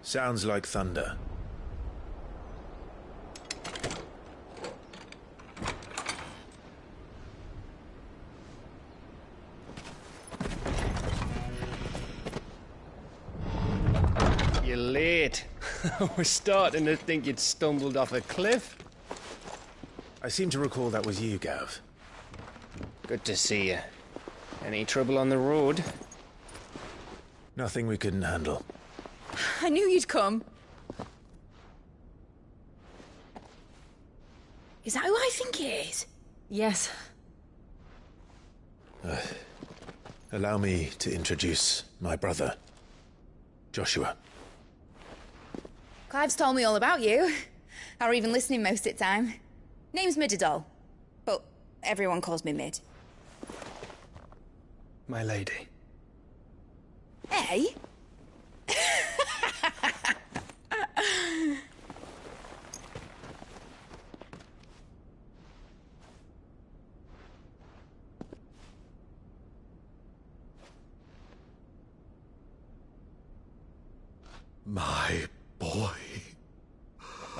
Sounds like thunder. You're late. I was starting to think you'd stumbled off a cliff. I seem to recall that was you, Gav. Good to see you. Any trouble on the road? Nothing we couldn't handle. I knew you'd come. Is that who I think it is? Yes. Allow me to introduce my brother, Joshua. Clive's told me all about you. Or even listening most of the time. Name's Midadol, but everyone calls me Mid. My lady. Hey? My boy.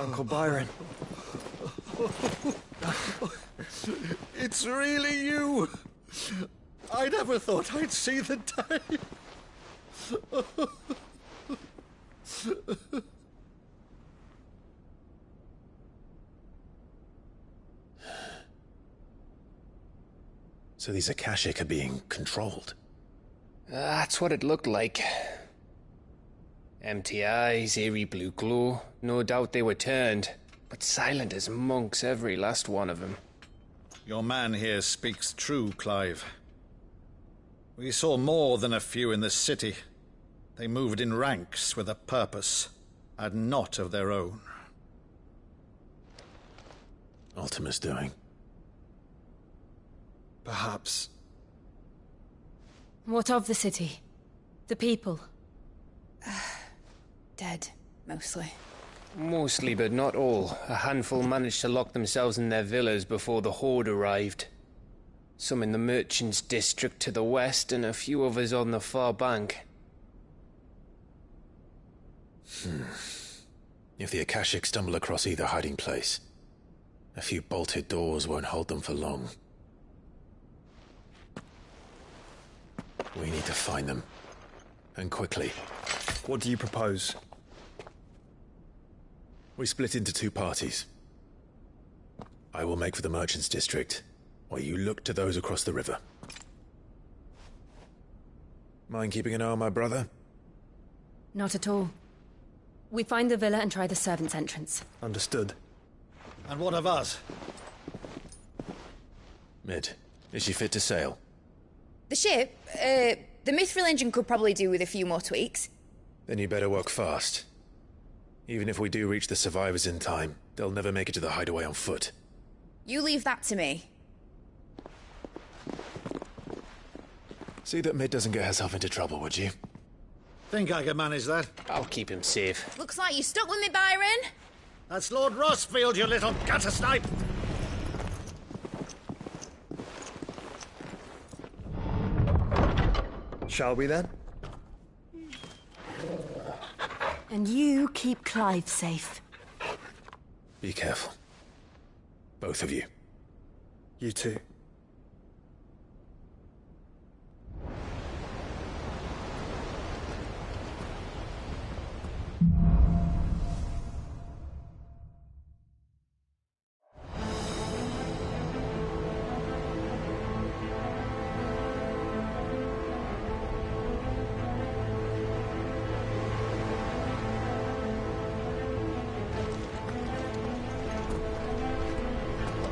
Uncle Byron. It's really you. I never thought I'd see the day. So these Akashic are being controlled? That's what it looked like. Empty eyes, eerie blue glow. No doubt they were turned, but silent as monks, every last one of them. Your man here speaks true, Clive. We saw more than a few in the city. They moved in ranks with a purpose, and not of their own. Ultima's doing. Perhaps. What of the city? The people? Dead, mostly. Mostly, but not all. A handful managed to lock themselves in their villas before the Horde arrived. Some in the Merchants' District to the west, and a few others on the far bank. If the Akashic stumble across either hiding place, a few bolted doors won't hold them for long. We need to find them. And quickly. What do you propose? We split into two parties. I will make for the Merchants' District, while you look to those across the river. Mind keeping an eye on my brother? Not at all. We find the villa and try the servants' entrance. Understood. And what of us? Mid, is she fit to sail? The ship, the Mithril engine could probably do with a few more tweaks. Then you better work fast. Even if we do reach the survivors in time, they'll never make it to the hideaway on foot. You leave that to me. See that Mid doesn't get herself into trouble, would you? Think I can manage that? I'll keep him safe. Looks like you stuck with me, Byron. That's Lord Rossfield, you little gutter snipe! Shall we then? And you keep Clive safe. Be careful. Both of you. You too.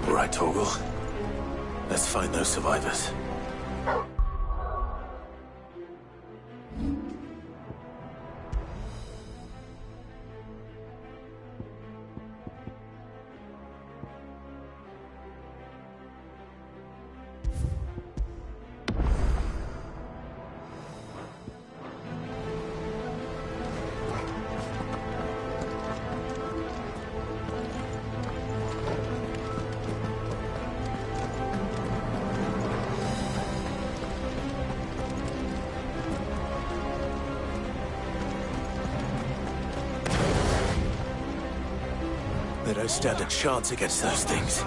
Right, Torgal. Let's find those survivors. They don't stand a chance against those things.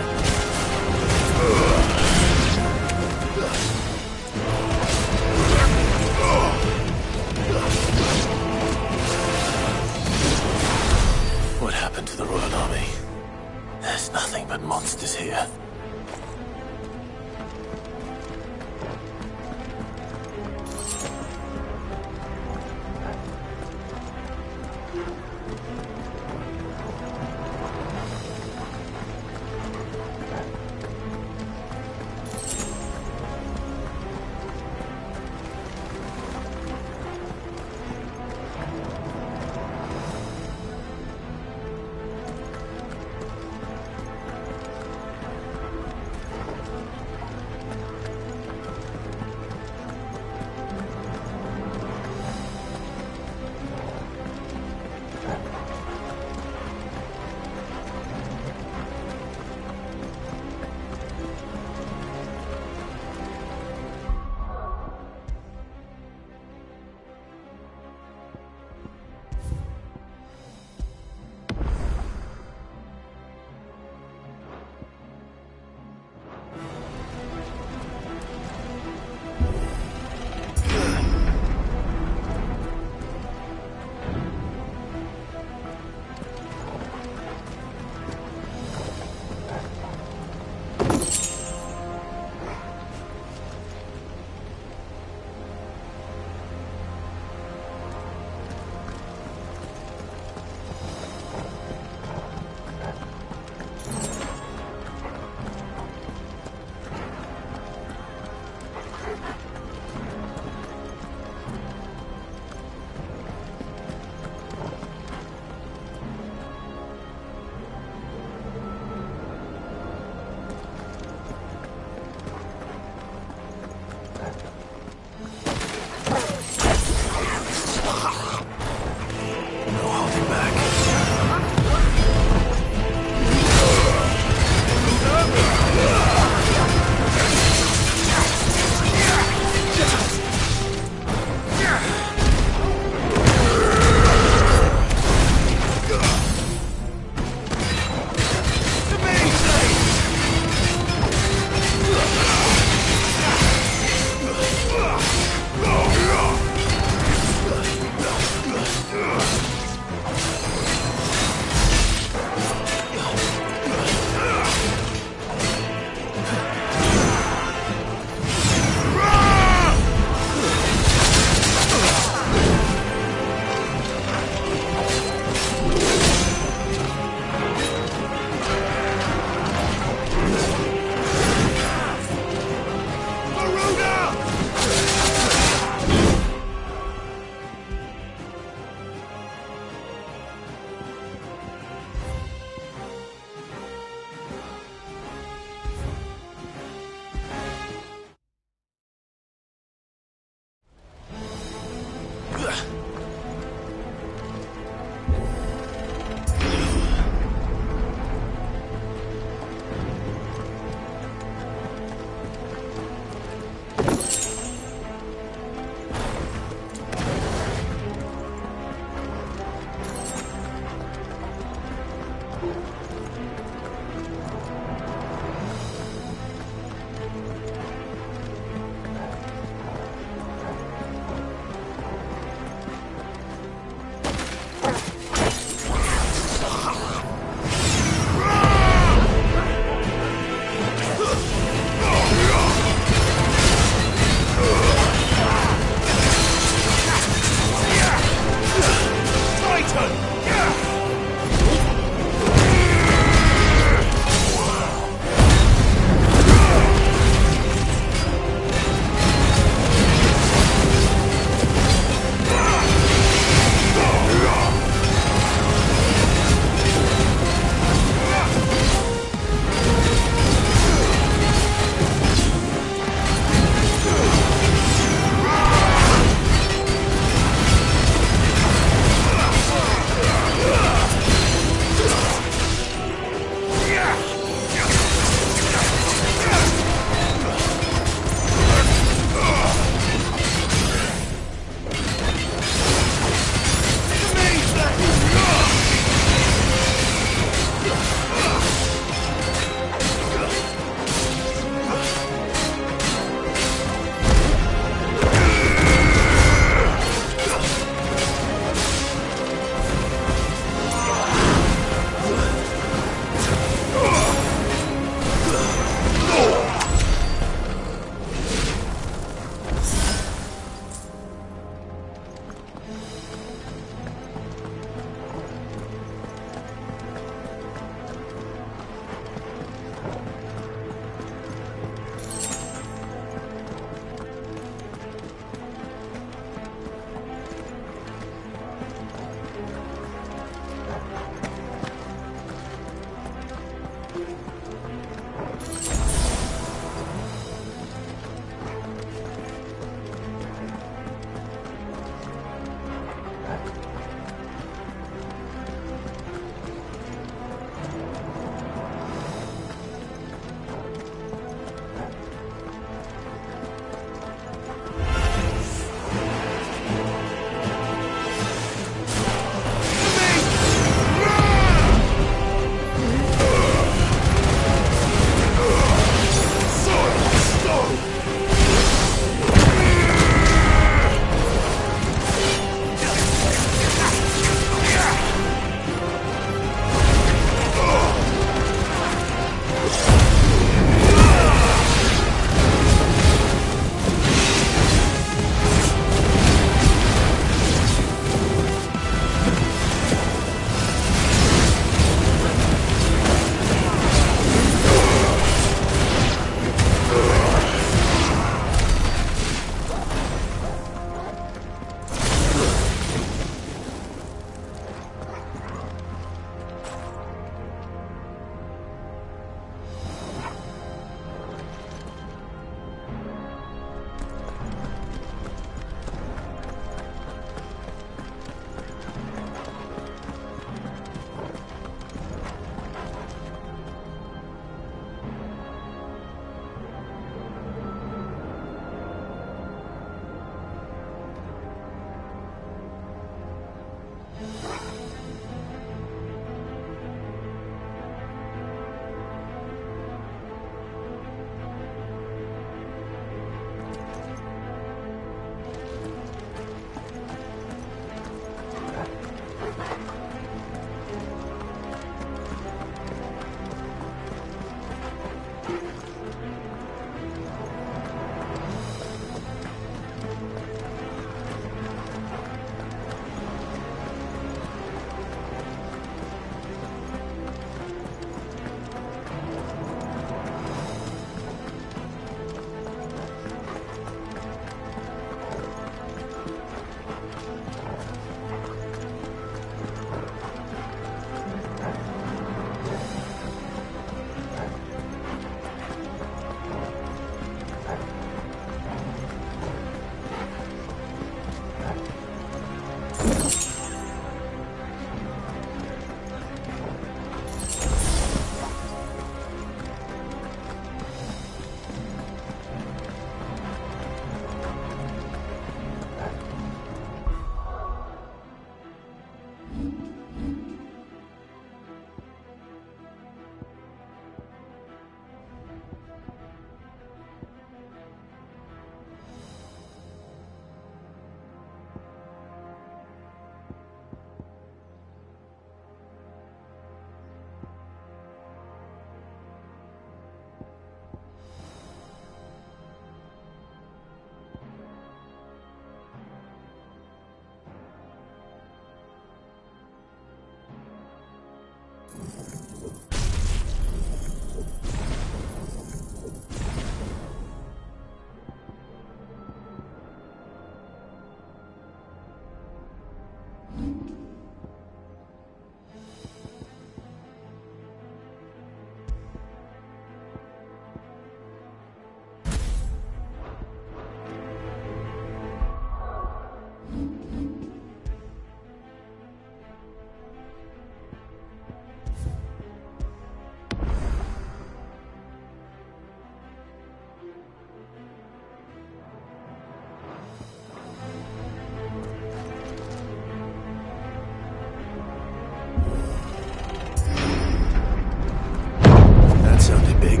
That sounded big.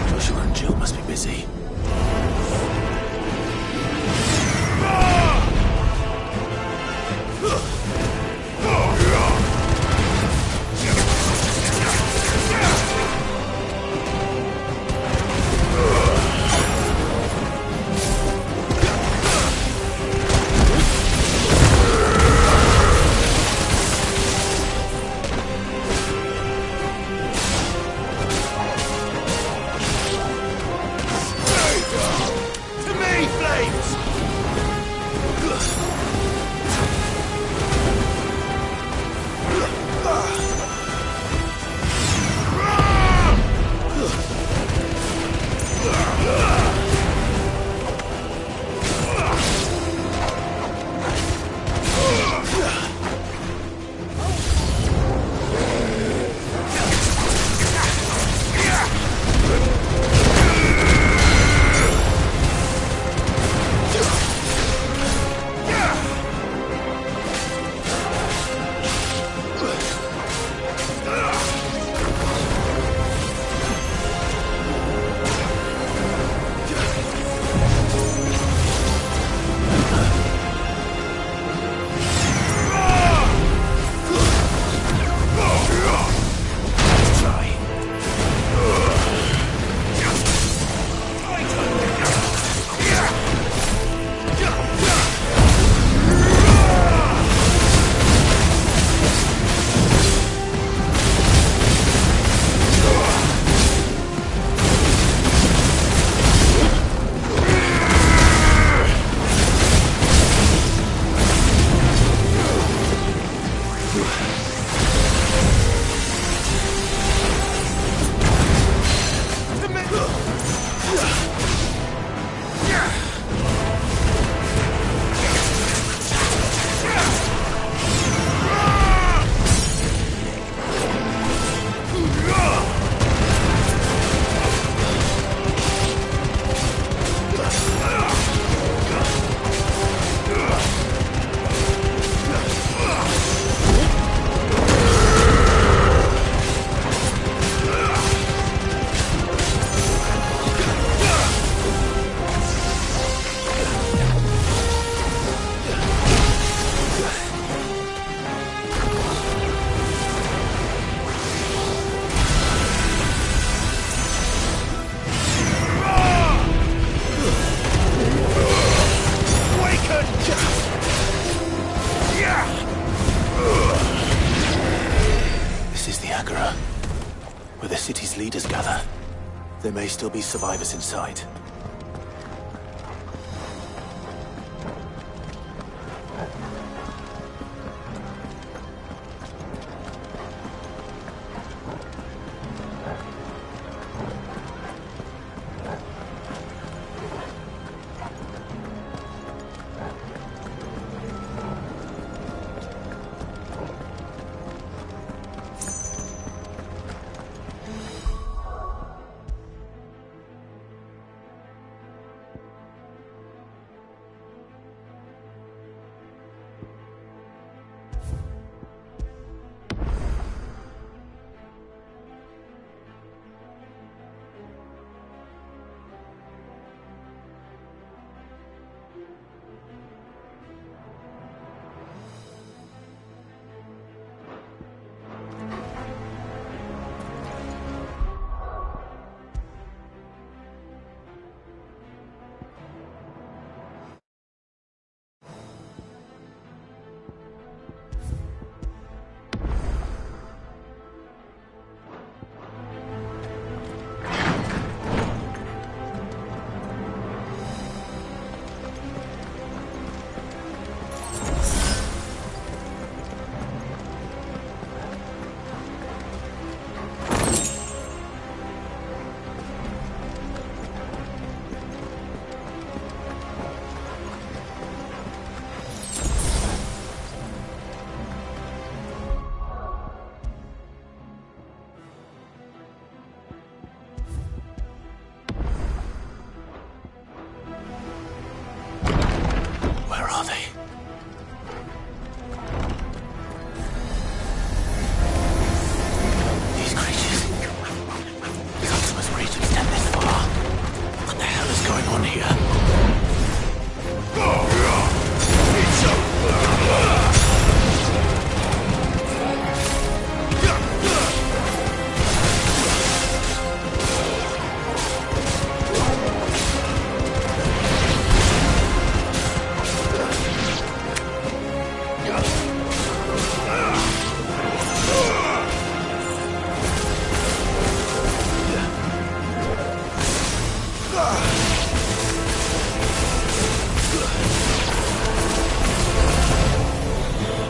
Joshua and Jill must be busy. Where the city's leaders gather. There may still be survivors inside. are they? These creatures. Customers reach extend this far. What the hell is going on here?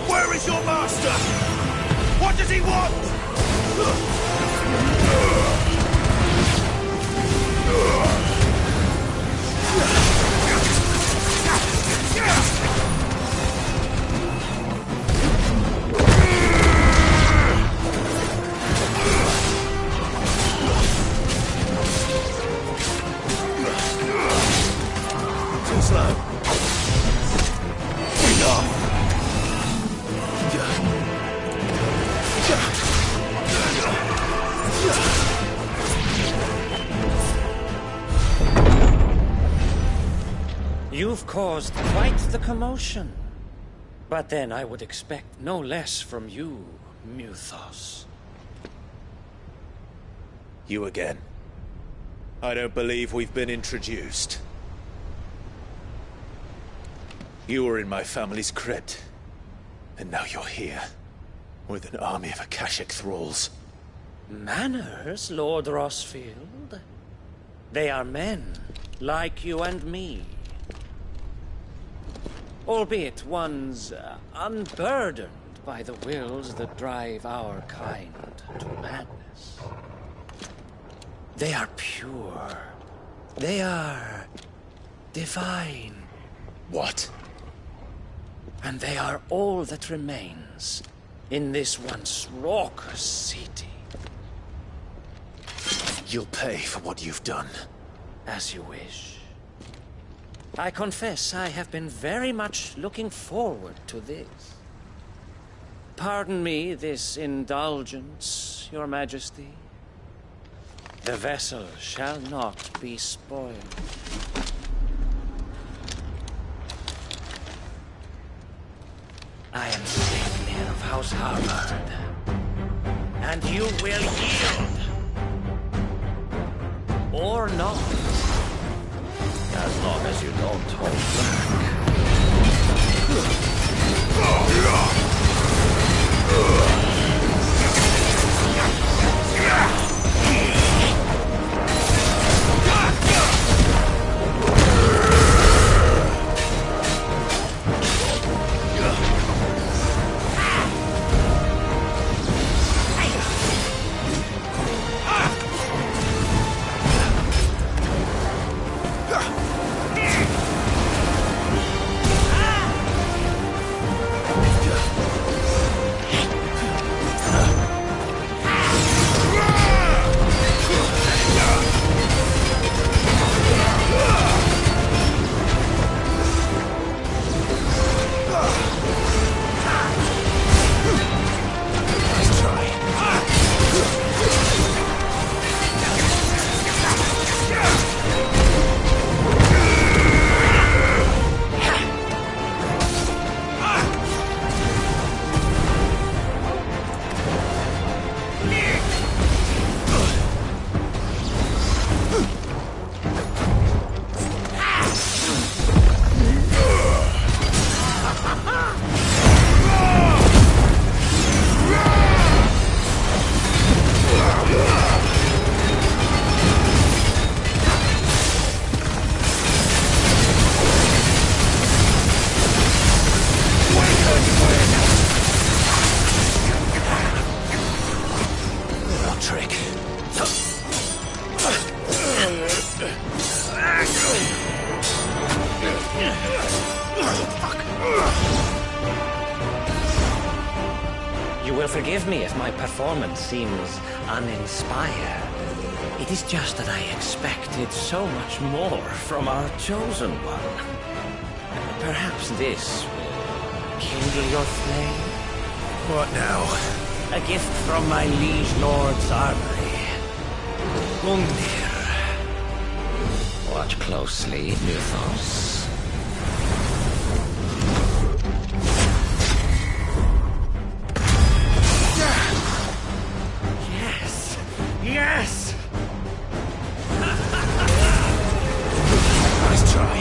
Where is your master? What does he want? Too slow. Enough. You've caused quite the commotion. But then I would expect no less from you, Muthos. You again. I don't believe we've been introduced. You were in my family's crypt, and now you're here, with an army of Akashic thralls. Manners, Lord Rossfield? They are men, like you and me. Albeit ones unburdened by the wills that drive our kind to madness. They are pure. They are divine. What? And they are all that remains in this once raucous city. You'll pay for what you've done. As you wish. I confess I have been very much looking forward to this. Pardon me this indulgence, Your Majesty. The vessel shall not be spoiled. I am Sigmir of House Harvard, and you will yield. Or not. As long as you don't hold You will forgive me if my performance seems uninspired. It is just that I expected so much more from our chosen one. Perhaps this will kindle your flame? What now? A gift from my liege lord's armory. Gungnir. Watch closely, Mythos. Yes! Yes! Nice try.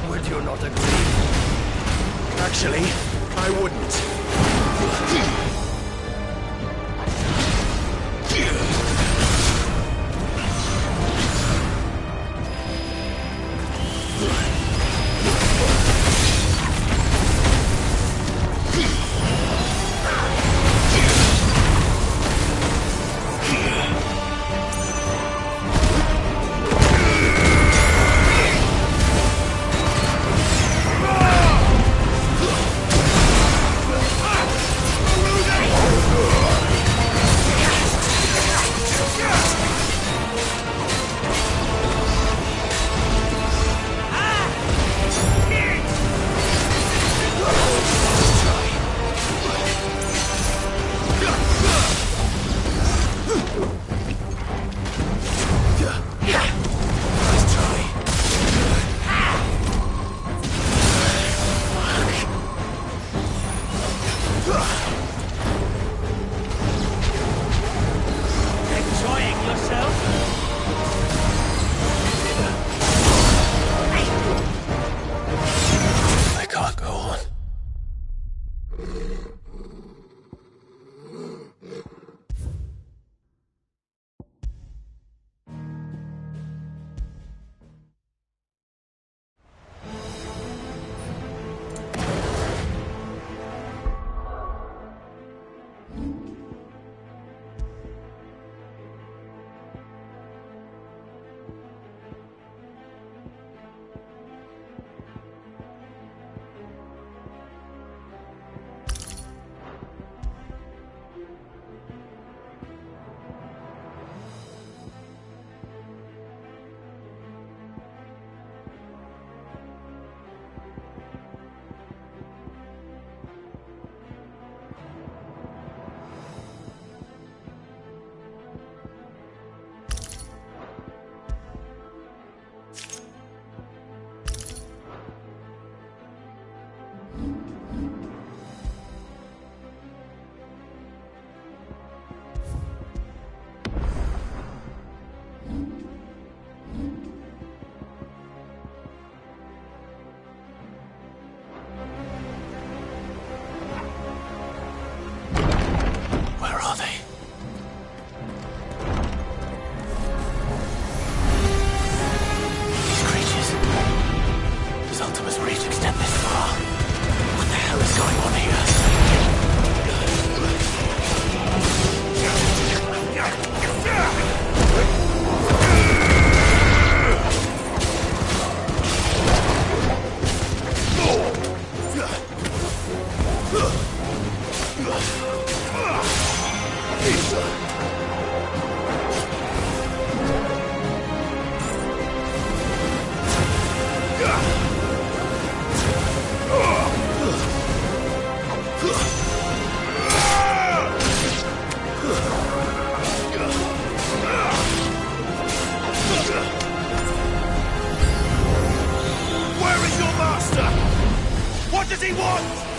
Would you not agree? Actually, I wouldn't. does he want?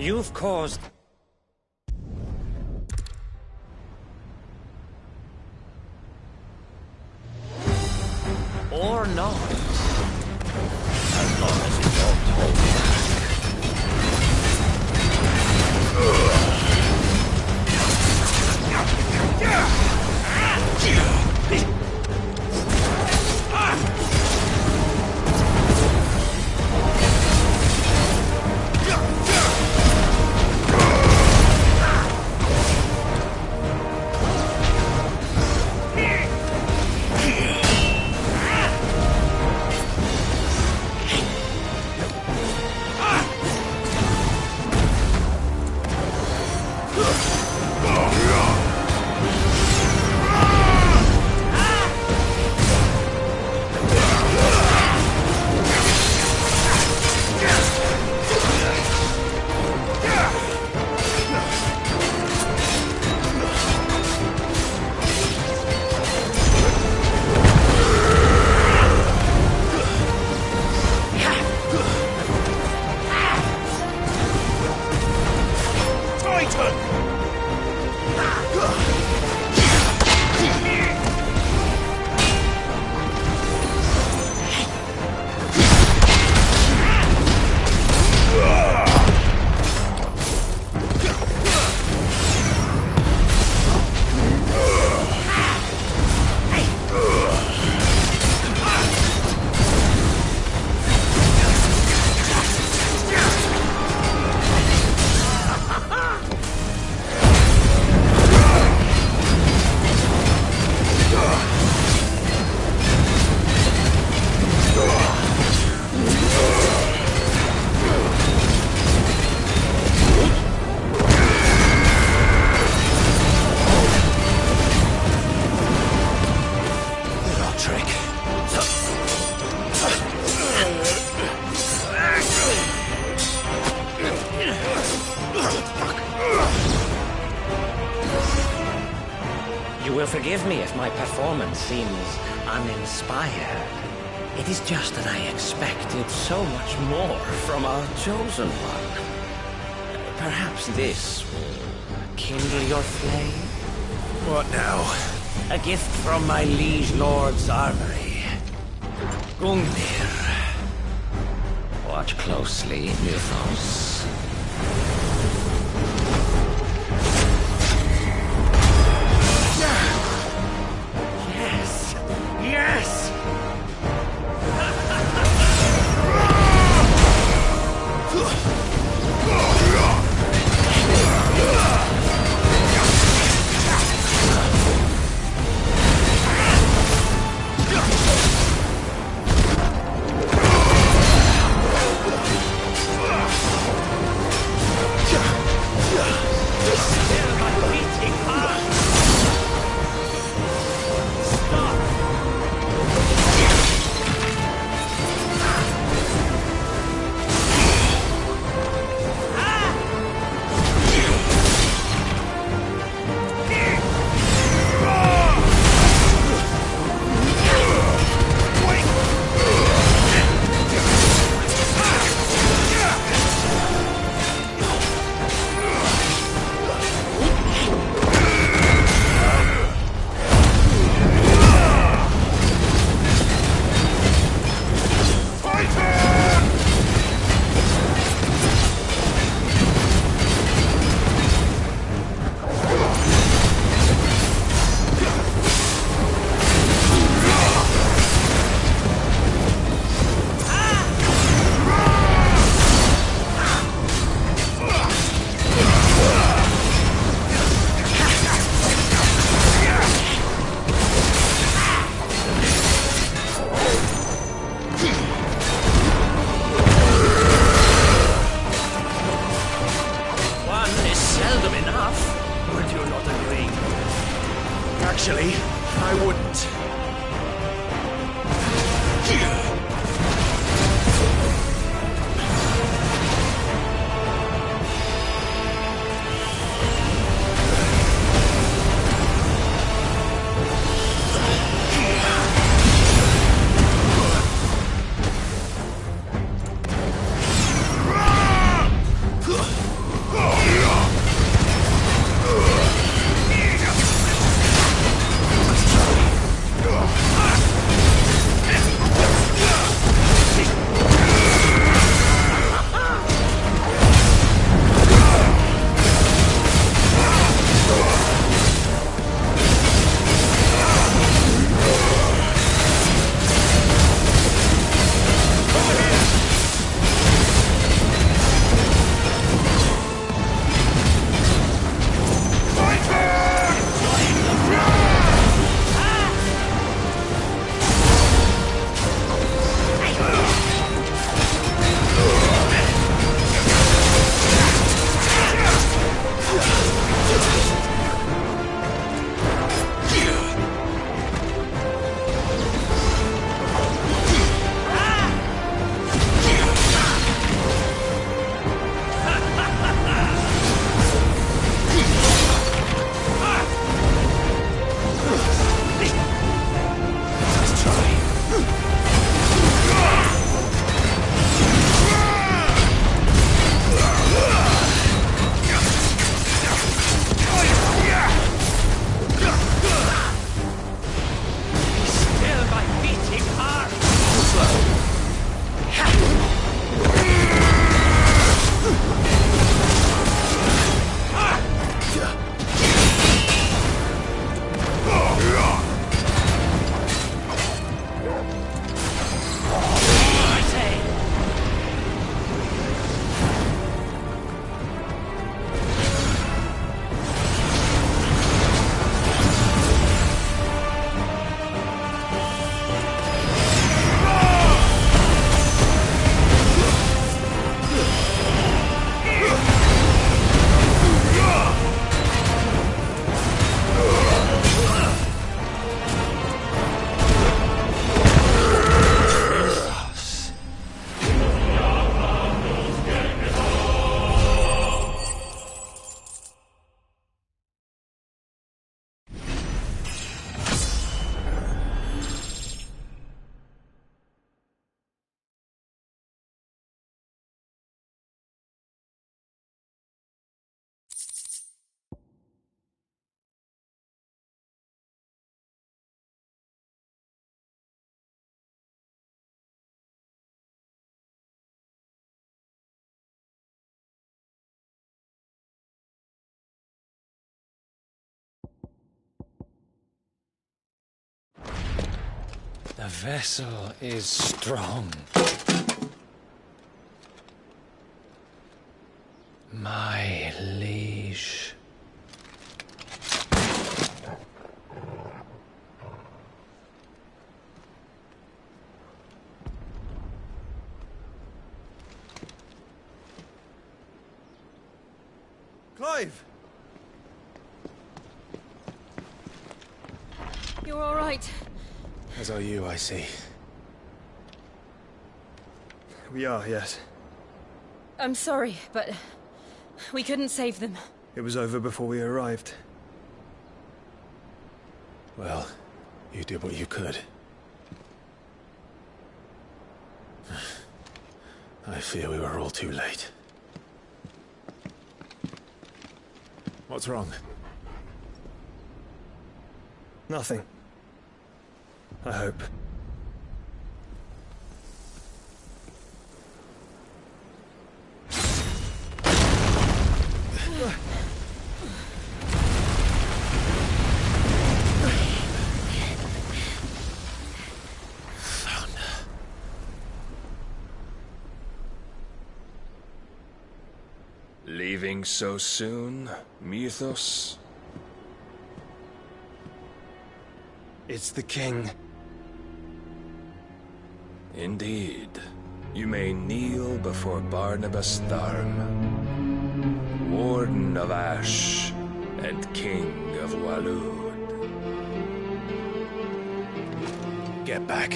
You've caused... Or not. As long as you don't hold You will forgive me if my performance seems uninspired. It is just that I expected so much more from our chosen one. Perhaps this will kindle your flame? What now? A gift from my liege lord's armory. Gungnir. Watch closely, Mythos. Yes! Yes! The vessel is strong. My liege. Clive! You're all right. As are you, I see. We are, yes. I'm sorry, but we couldn't save them. It was over before we arrived. Well, you did what you could. I fear we were all too late. What's wrong? Nothing. I hope. Leaving so soon, Mythos? It's the king. Indeed. You may kneel before Barnabas Tharm, Warden of Ash and King of Waloed. Get back.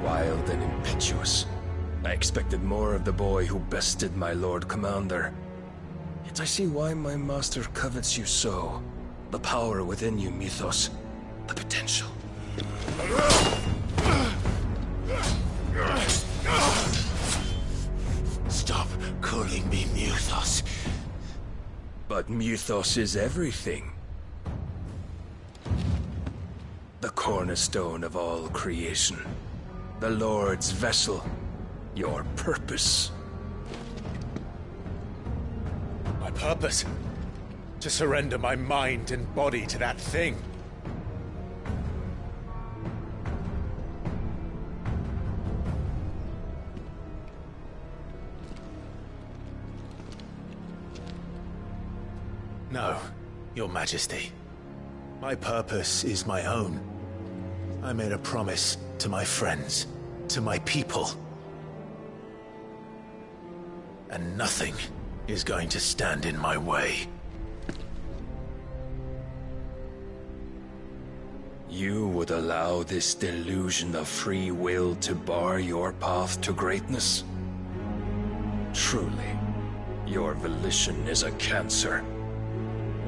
Wild and impetuous. I expected more of the boy who bested my Lord Commander. Yet I see why my master covets you so. The power within you, Mythos. The potential. Stop calling me Mythos. But Mythos is everything. The cornerstone of all creation. The Lord's vessel. Your purpose. My purpose? To surrender my mind and body to that thing. No, Your Majesty. My purpose is my own. I made a promise to my friends, to my people. And nothing is going to stand in my way. You would allow this delusion of free will to bar your path to greatness? Truly, your volition is a cancer.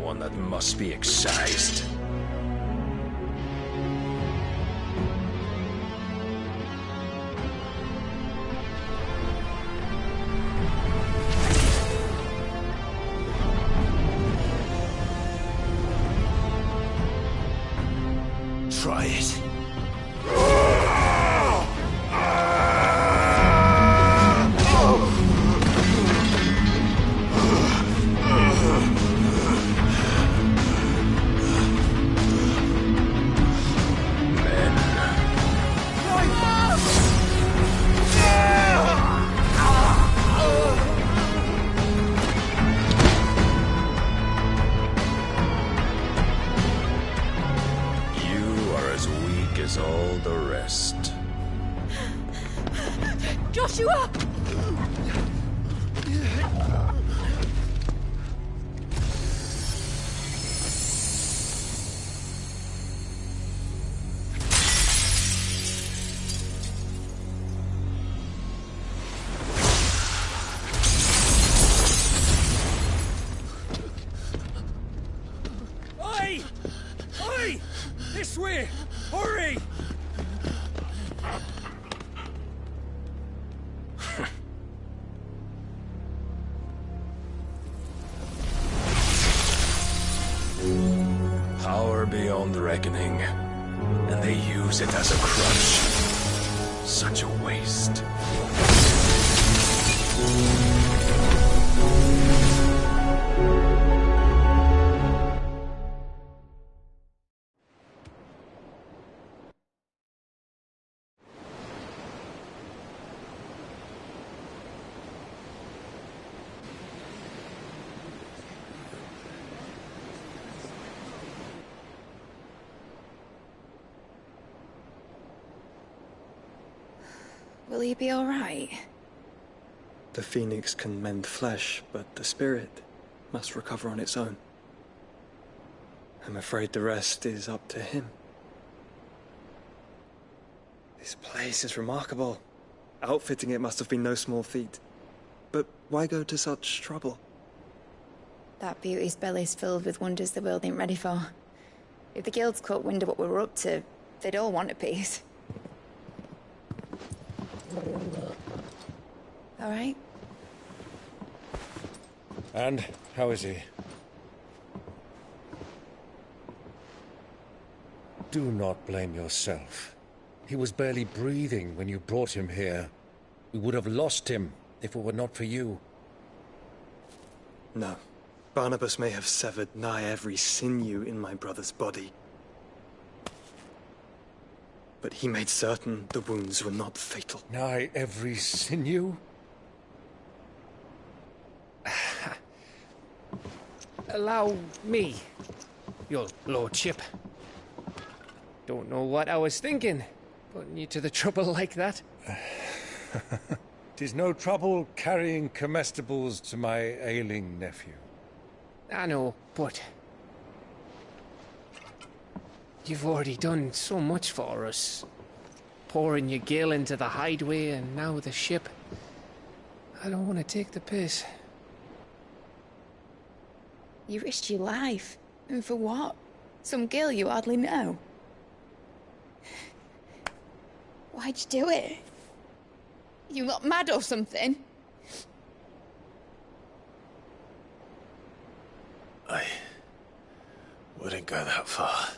One that must be excised. Try it. All the rest. Joshua! way! Hurry! Power beyond reckoning, and they use it as a crutch. Such a waste. Will he be all right? The phoenix can mend flesh, but the spirit must recover on its own. I'm afraid the rest is up to him. This place is remarkable. Outfitting it must have been no small feat. But why go to such trouble? That beauty's belly's filled with wonders the world ain't ready for. If the guilds caught wind of what we were up to, they'd all want a piece. All right? And how is he? Do not blame yourself. He was barely breathing when you brought him here. We would have lost him if it were not for you. No. Barnabas may have severed nigh every sinew in my brother's body. But he made certain the wounds were not fatal. Nigh every sinew? Allow me, your lordship. Don't know what I was thinking, putting you to the trouble like that. 'Tis no trouble carrying comestibles to my ailing nephew. I know, but you've already done so much for us. Pouring your gale into the hideaway and now the ship. I don't want to take the piss. You risked your life. And for what? Some girl you hardly know. Why'd you do it? You got mad or something? I wouldn't go that far.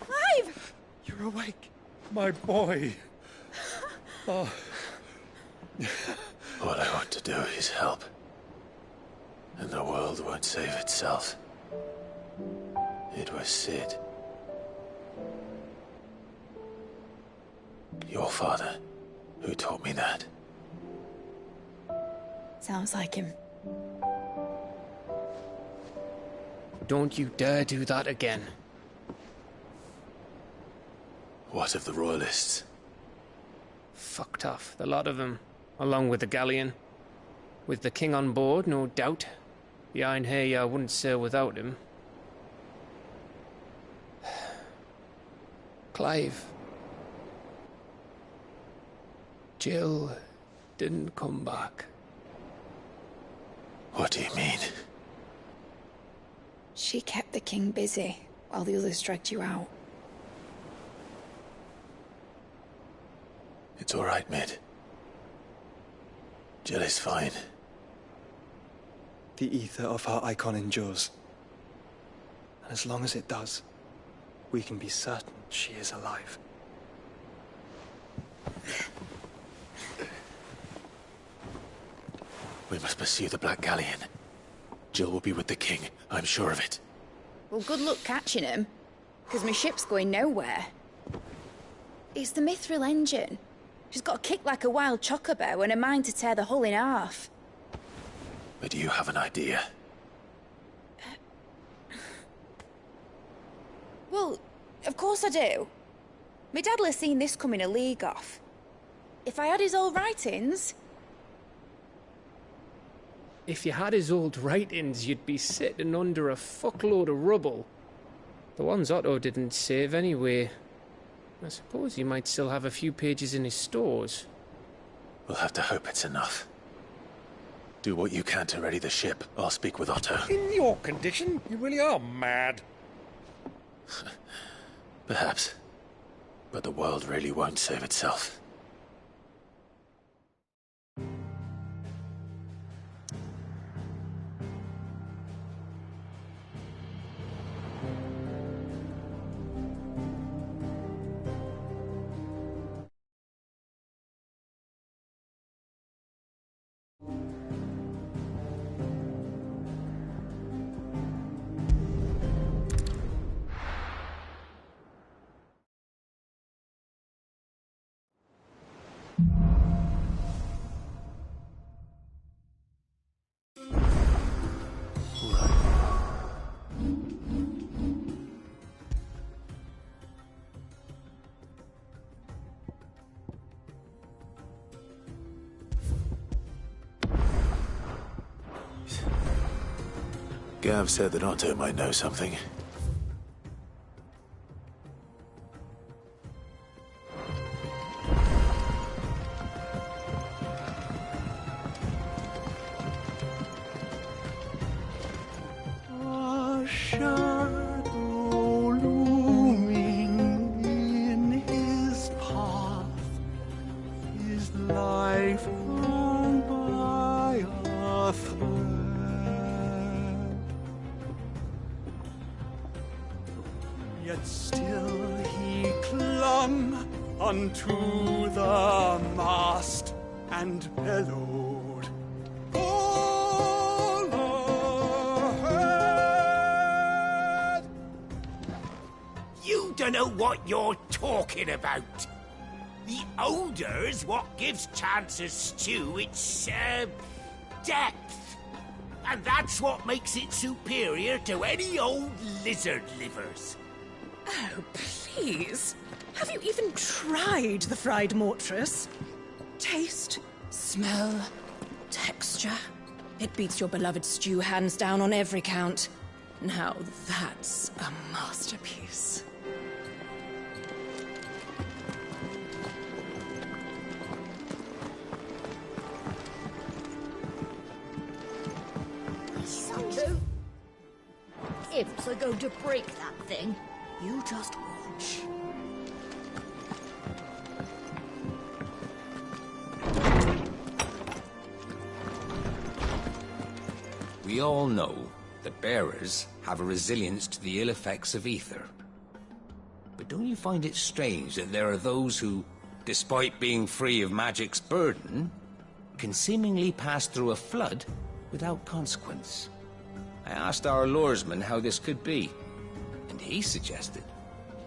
Clive! You're awake, my boy. Oh. All I want to do is help. And the world won't save itself. It was Sid. Your father, who taught me that. Sounds like him. Don't you dare do that again. What of the Royalists? Fucked off, the lot of them, along with the galleon. With the king on board, no doubt. Behind here, I wouldn't sail without him. Clive. Jill didn't come back. What do you mean? She kept the king busy while the others dragged you out. It's all right, Mid. Jill is fine. The ether of her icon endures. And as long as it does, we can be certain she is alive. We must pursue the Black Galleon. Jill will be with the king, I'm sure of it. Well, good luck catching him, because my ship's going nowhere. It's the Mithril engine. She's got a kick like a wild chocobo and a mind to tear the hull in half. But do you have an idea? Well, of course I do. My dad'll have seen this coming a league off. If I had his old writings... If you had his old writings, you'd be sitting under a fuckload of rubble. The ones Otto didn't save anyway. I suppose he might still have a few pages in his stores. We'll have to hope it's enough. Do what you can to ready the ship. I'll speak with Otto. In your condition, you really are mad. Perhaps. But the world really won't save itself. Gav said that Otto might know something. A shadow looming in his path, his life hung by a thread. Yet still he clung unto the mast and bellowed, "All ahead!" You don't know what you're talking about. The odor's what gives Chance's stew its, depth. And that's what makes it superior to any old lizard livers. Oh, please. Have you even tried the fried mortress? Taste, smell, texture. It beats your beloved stew hands down on every count. Now that's a masterpiece. Imps are going to break that thing. You just watch. We all know that bearers have a resilience to the ill effects of ether. But don't you find it strange that there are those who, despite being free of magic's burden, can seemingly pass through a flood without consequence? I asked our luresman how this could be, and he suggested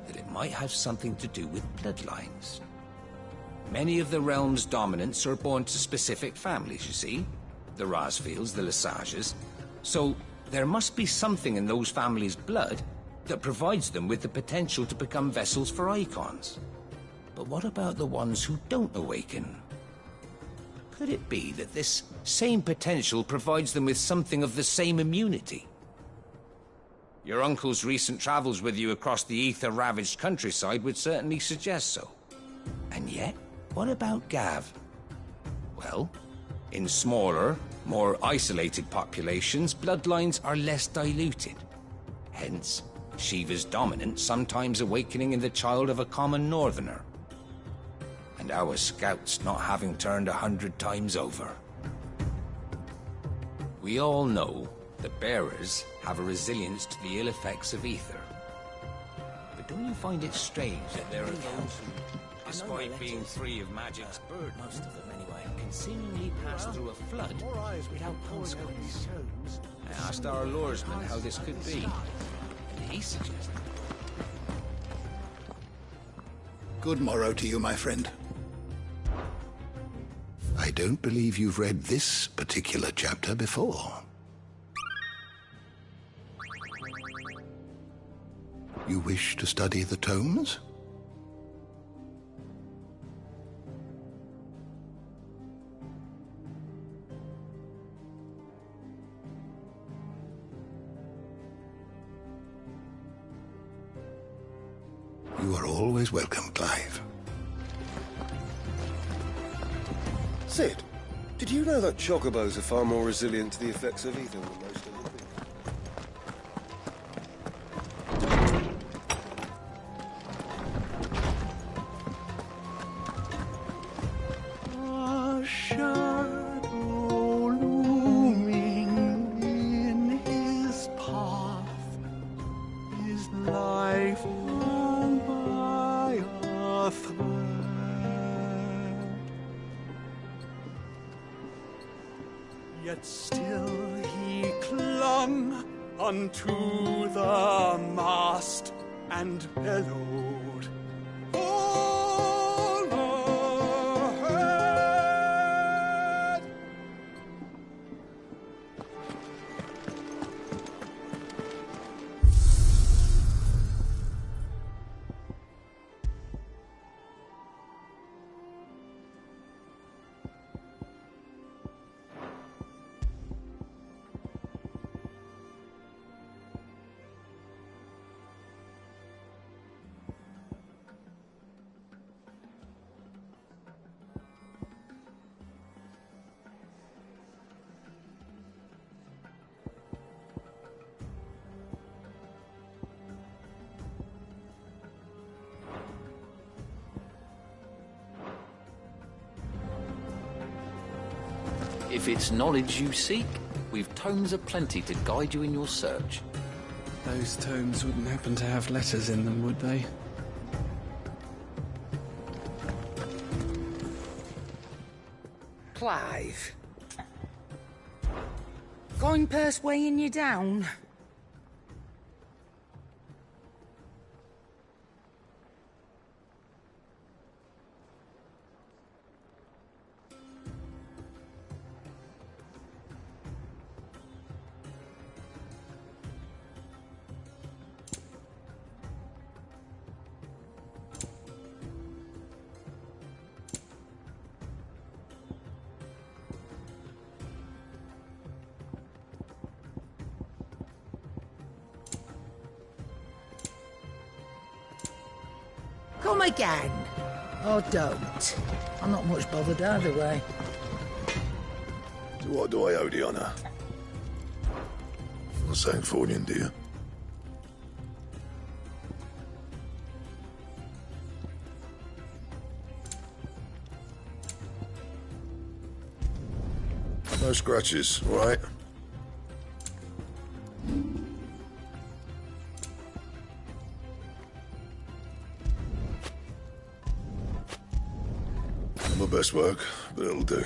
that it might have something to do with bloodlines. Many of the realm's dominants are born to specific families, you see. The Rasfields, the Lesages. So there must be something in those families' blood that provides them with the potential to become vessels for icons. But what about the ones who don't awaken? Could it be that this same potential provides them with something of the same immunity? Your uncle's recent travels with you across the ether-ravaged countryside would certainly suggest so. And yet, what about Gav? Well, in smaller, more isolated populations, bloodlines are less diluted. Hence, Shiva's dominant sometimes awakening in the child of a common northerner. And our scouts not having turned 100 times over. We all know that bearers have a resilience to the ill effects of ether. But don't you find it strange that there are those who, despite being free of magic's burden, most of them anyway, can seemingly pass through a flood without consequence? I asked our luresman how this could be, and he suggested... Good morrow to you, my friend. I don't believe you've read this particular chapter before. You wish to study the tomes? You are always welcome, Clive. Sid, did you know that chocobos are far more resilient to the effects of ether than most of Yet still he clung unto the mast and bellowed, "All ahead!" If it's knowledge you seek, we've tomes aplenty to guide you in your search. Those tomes wouldn't happen to have letters in them, would they? Clive. Going purse weighing you down? Come again. Or don't. I'm not much bothered either way. To what do I owe the honour? Not saying Fordian, do you? No scratches, all right? Not my best work, but it'll do.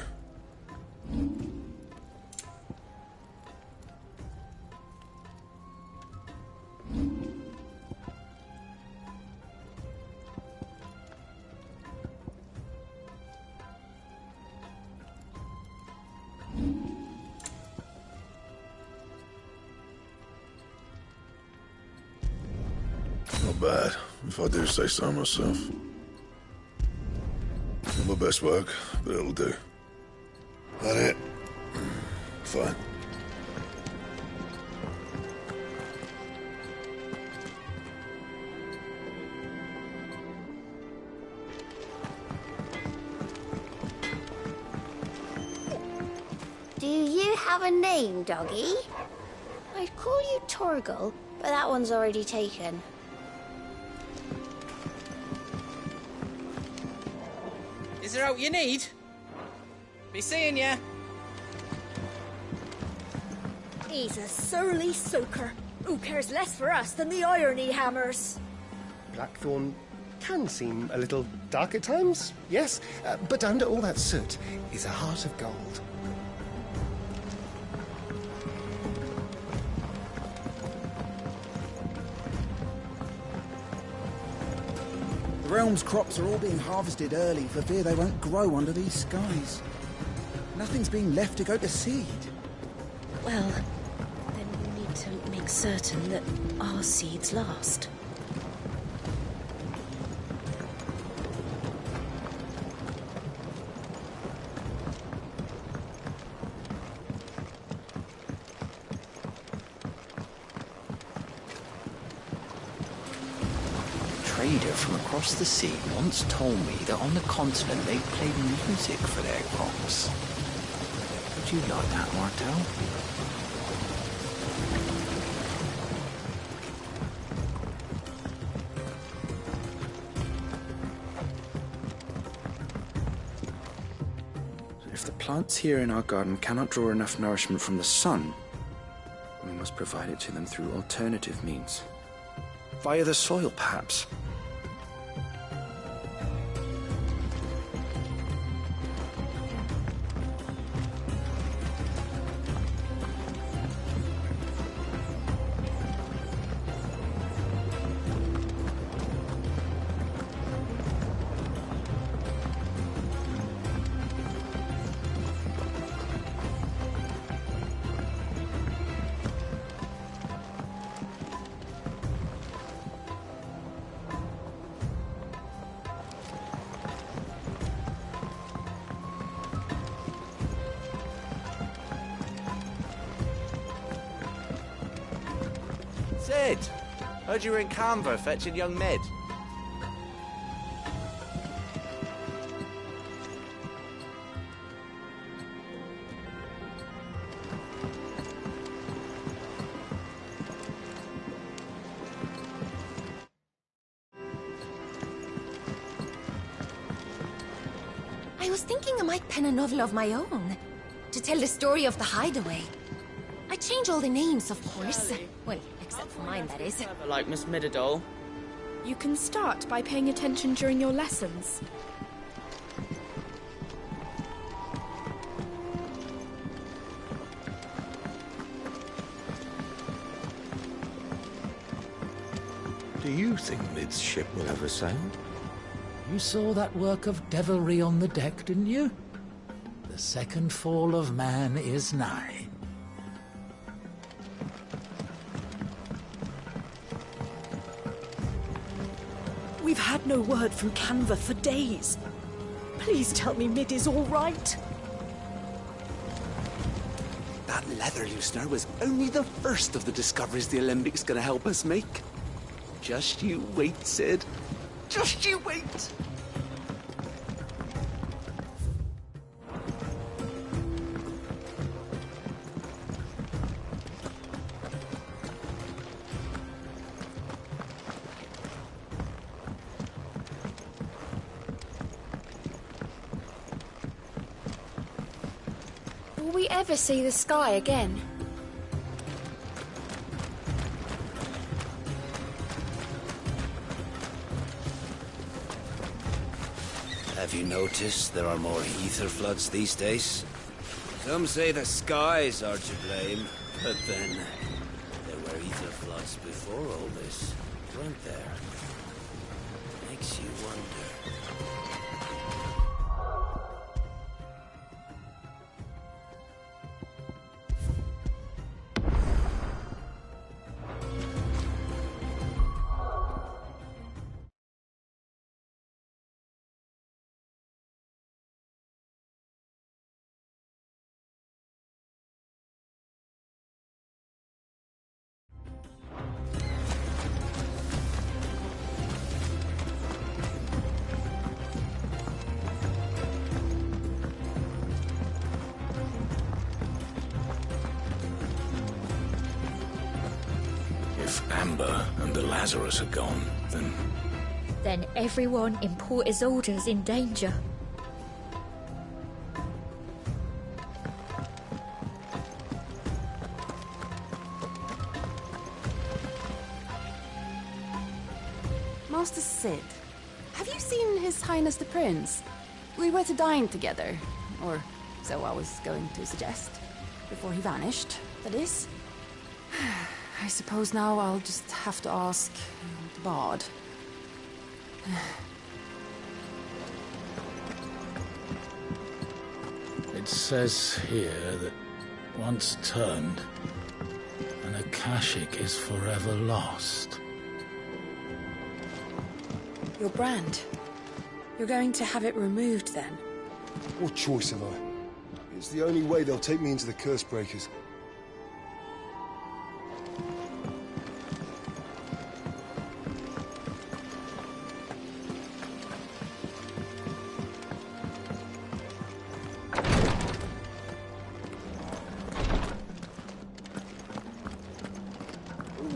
Not bad, if I do say so myself. Not my best work, but it'll do. That it? Fine. Do you have a name, doggy? I'd call you Torgal, but that one's already taken. Is there out you need? Be seeing ya. He's a surly soaker. Who cares less for us than the iron he hammers? Blackthorn can seem a little dark at times, yes, but under all that soot is a heart of gold. The realm's crops are all being harvested early for fear they won't grow under these skies. Nothing's being left to go to seed. Well, then we need to make certain that our seeds last. Trader from across the sea once told me that on the continent they played music for their crops. Would you like that, Martel? If the plants here in our garden cannot draw enough nourishment from the sun, we must provide it to them through alternative means. Via the soil, perhaps. Sid! Heard you were in Canva fetching young Mid. I was thinking I might pen a novel of my own, to tell the story of the hideaway. I change all the names, of course. Well, except for mine, that is. Like Miss Midadol. You can start by paying attention during your lessons. Do you think Mid's ship will ever sail? You saw that work of devilry on the deck, didn't you? The second fall of man is nigh. We've had no word from Canva for days. Please tell me Mid is all right. That leather loosener was only the first of the discoveries the Alembic gonna help us make. Just you wait, Sid. Just you wait! Will we ever see the sky again? Have you noticed there are more ether floods these days? Some say the skies are to blame, but then there were ether floods before all this, weren't there? Makes you wonder. If Amber and the Lazarus are gone, then... Then everyone in Port Isolde's in danger. Master Sid, have you seen His Highness the Prince? We were to dine together, or so I was going to suggest. Before he vanished, that is. I suppose now I'll just have to ask the Bard. It says here that once turned, an Akashic is forever lost. Your brand. You're going to have it removed then? What choice have I? It's the only way they'll take me into the Curse Breakers.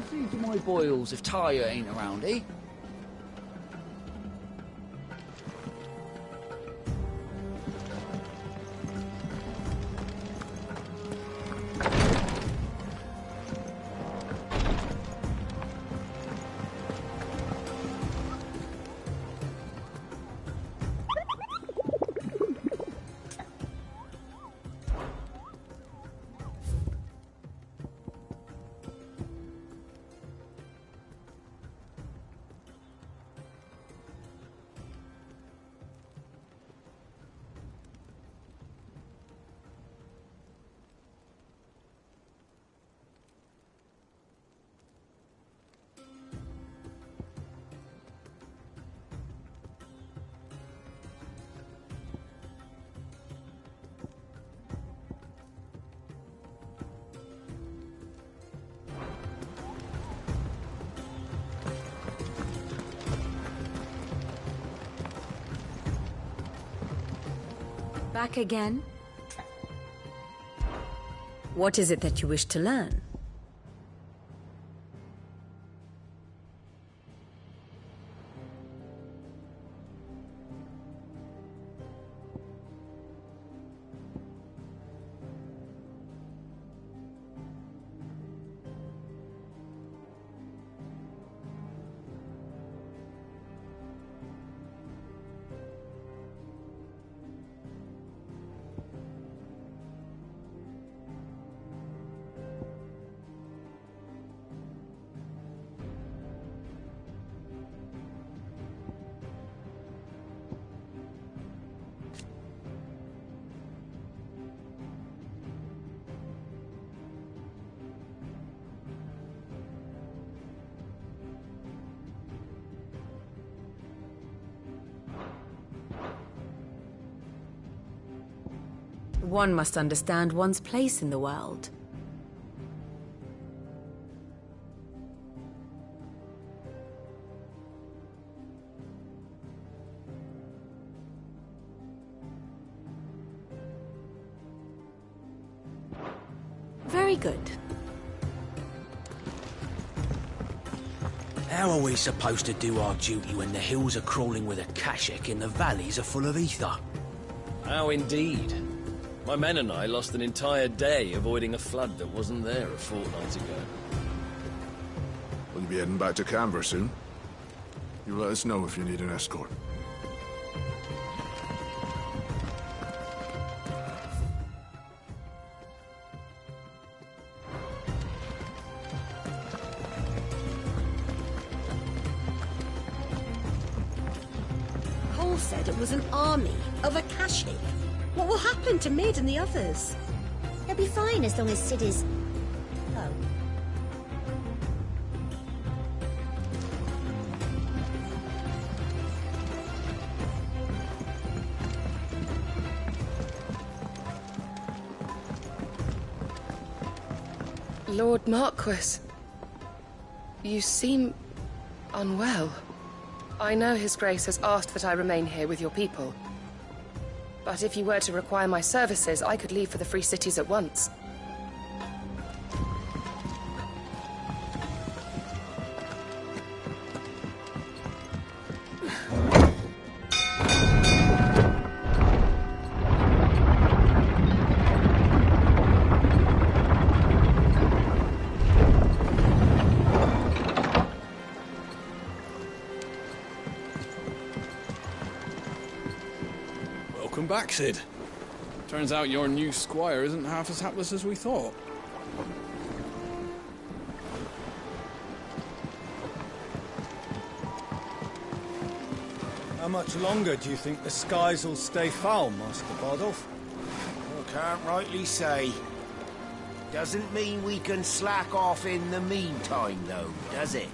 See to my boils if Tyre ain't around, eh? Back again? What is it that you wish to learn? One must understand one's place in the world. Very good. How are we supposed to do our duty when the hills are crawling with akashic and the valleys are full of ether? How indeed. My men and I lost an entire day avoiding a flood that wasn't there a fortnight ago. We'll be heading back to Canberra soon. You let us know if you need an escort. Cole said it was an army of akashic. What will happen to Mid and the others? They'll be fine as long as Sid is... Oh. Lord Marquis, you seem unwell. I know His Grace has asked that I remain here with your people. But if you were to require my services, I could leave for the Free Cities at once. Welcome back, Sid. Turns out your new squire isn't half as hapless as we thought. How much longer do you think the skies will stay foul, Master Bardolph? I can't rightly say. Doesn't mean we can slack off in the meantime, though, does it?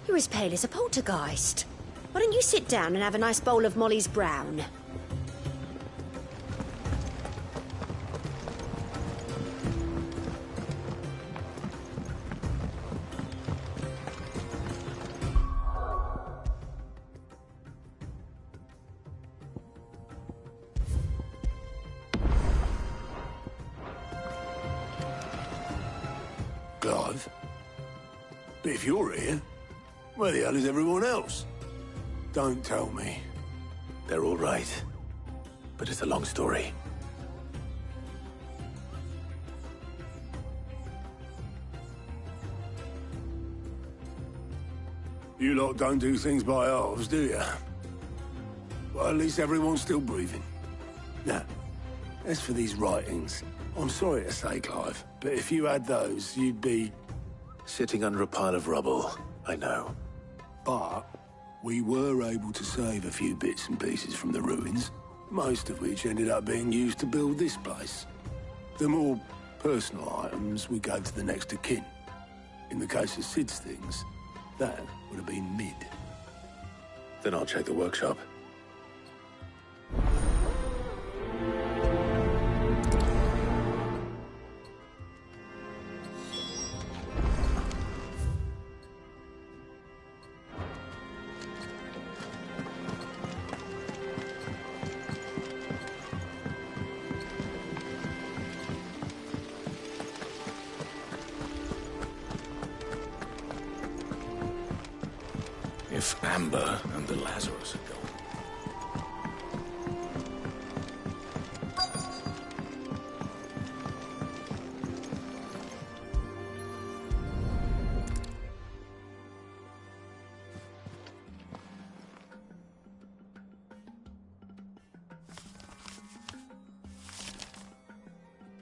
You're as pale as a poltergeist. Why don't you sit down and have a nice bowl of Molly's Brown? Clive? But if you're here, where the hell is everyone else? Don't tell me. They're all right. But it's a long story. You lot don't do things by halves, do you? Well, at least everyone's still breathing. Now, as for these writings, I'm sorry to say, Clive, but if you had those, you'd be... Sitting under a pile of rubble, I know. But we were able to save a few bits and pieces from the ruins, most of which ended up being used to build this place. The more personal items we gave to the next of kin. In the case of Sid's things, that would have been Mid. Then I'll check the workshop. If Amber and the Lazarus are gone.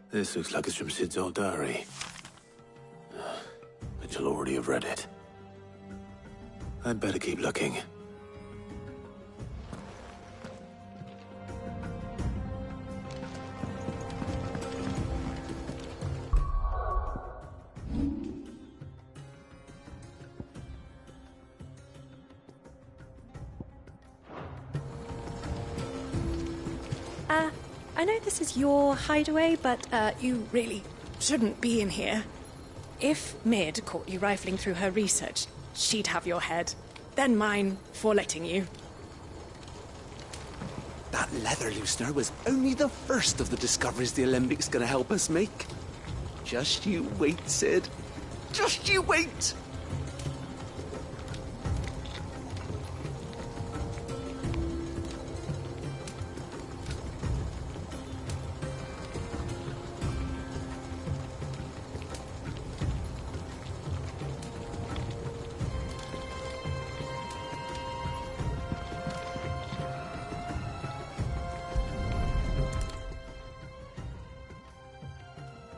This looks like it's from Sid's old diary. But you'll already have read it. I'd better keep looking. I know this is your hideaway, but you really shouldn't be in here. If Mid caught you rifling through her research, she'd have your head. Then mine for letting you. That leather loosener was only the first of the discoveries the Alembics gonna help us make. Just you wait, Sid. Just you wait!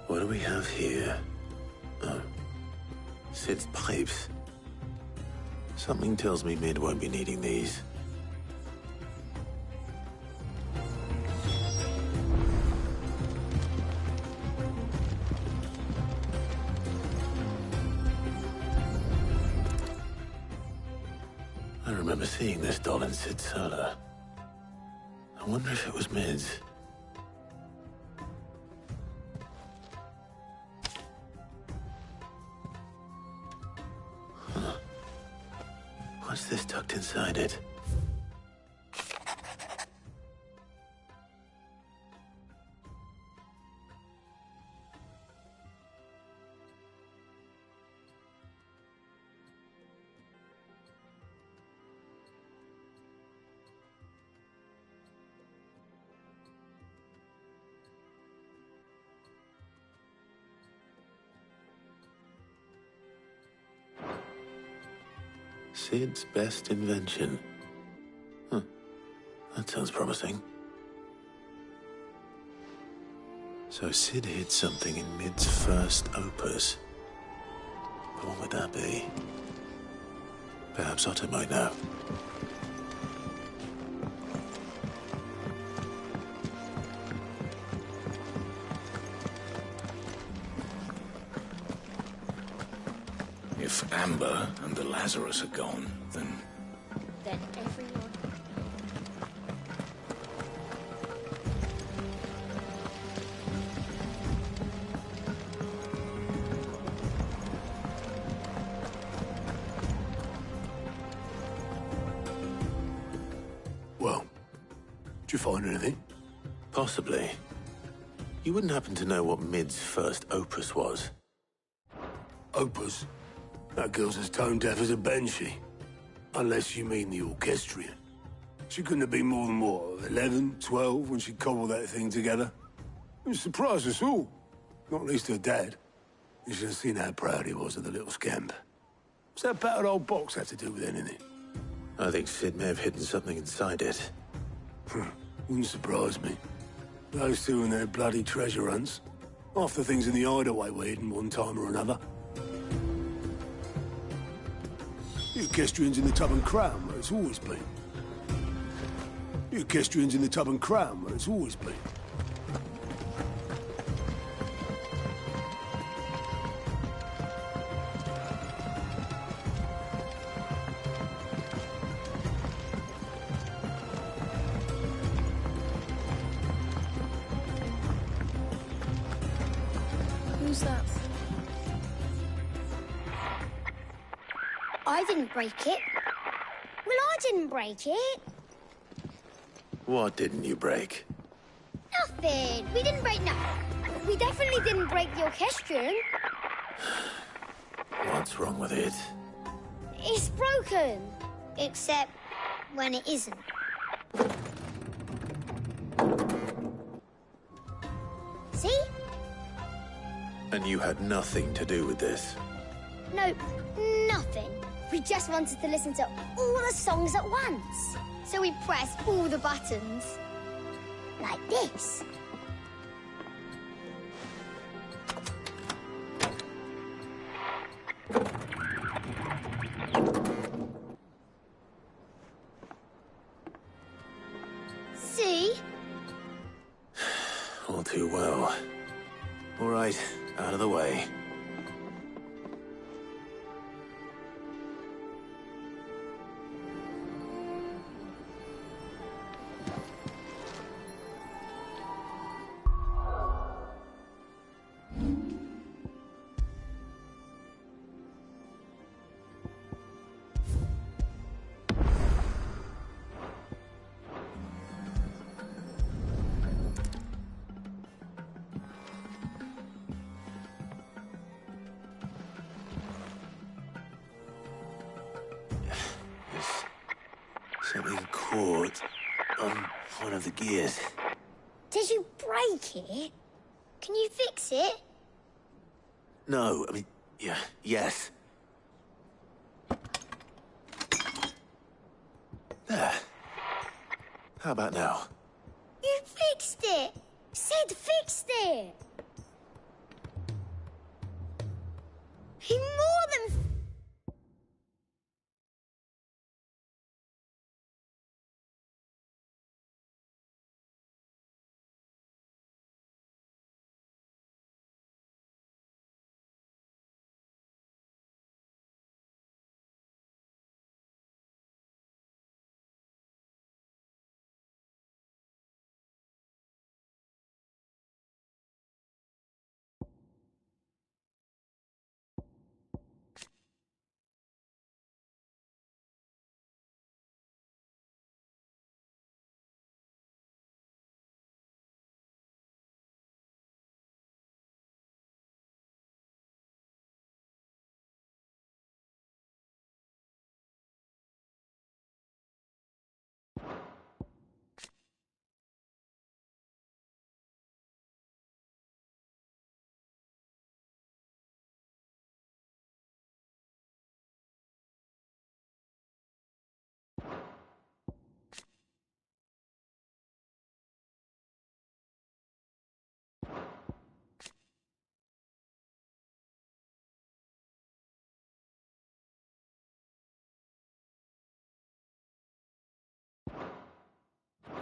What do we have here? Oh, Sid's pipes. Something tells me Mid won't be needing these. I remember seeing this doll in Sid's cellar. I wonder if it was Mid's. What's this tucked inside it? Sid's best invention. Huh. That sounds promising. So Sid hid something in Mid's first opus. But what would that be? Perhaps Otto might know. If Amber and the Lazarus are gone, then everyone... Well, did you find anything? Possibly. You wouldn't happen to know what Mid's first opus was? Opus? That girl's as tone-deaf as a banshee. Unless you mean the orchestrion. She couldn't have been more than, what, 11, 12 when she cobbled that thing together? It surprised us all. Not least her dad. You should have seen how proud he was of the little scamp. What's that battered old box have to do with anything? I think Sid may have hidden something inside it. Wouldn't surprise me. Those two and their bloody treasure hunts. Half the things in the hideaway were hidden one time or another. The equestrian's in the tub and crown, where it's always been. The equestrian's in the tub and crown, where it's always been. Who's that? I didn't break it. Well, I didn't break it. What didn't you break? Nothing. We didn't break nothing. We definitely didn't break the orchestrion. What's wrong with it? It's broken. Except when it isn't. See? And you had nothing to do with this? No, nothing. We just wanted to listen to all the songs at once. So we pressed all the buttons. Like this. See? All too well. All right, out of the way. Something caught on one of the gears. Did you break it? Can you fix it? No, I mean, yes. There. How about now? You fixed it! Sid fixed it! He more than...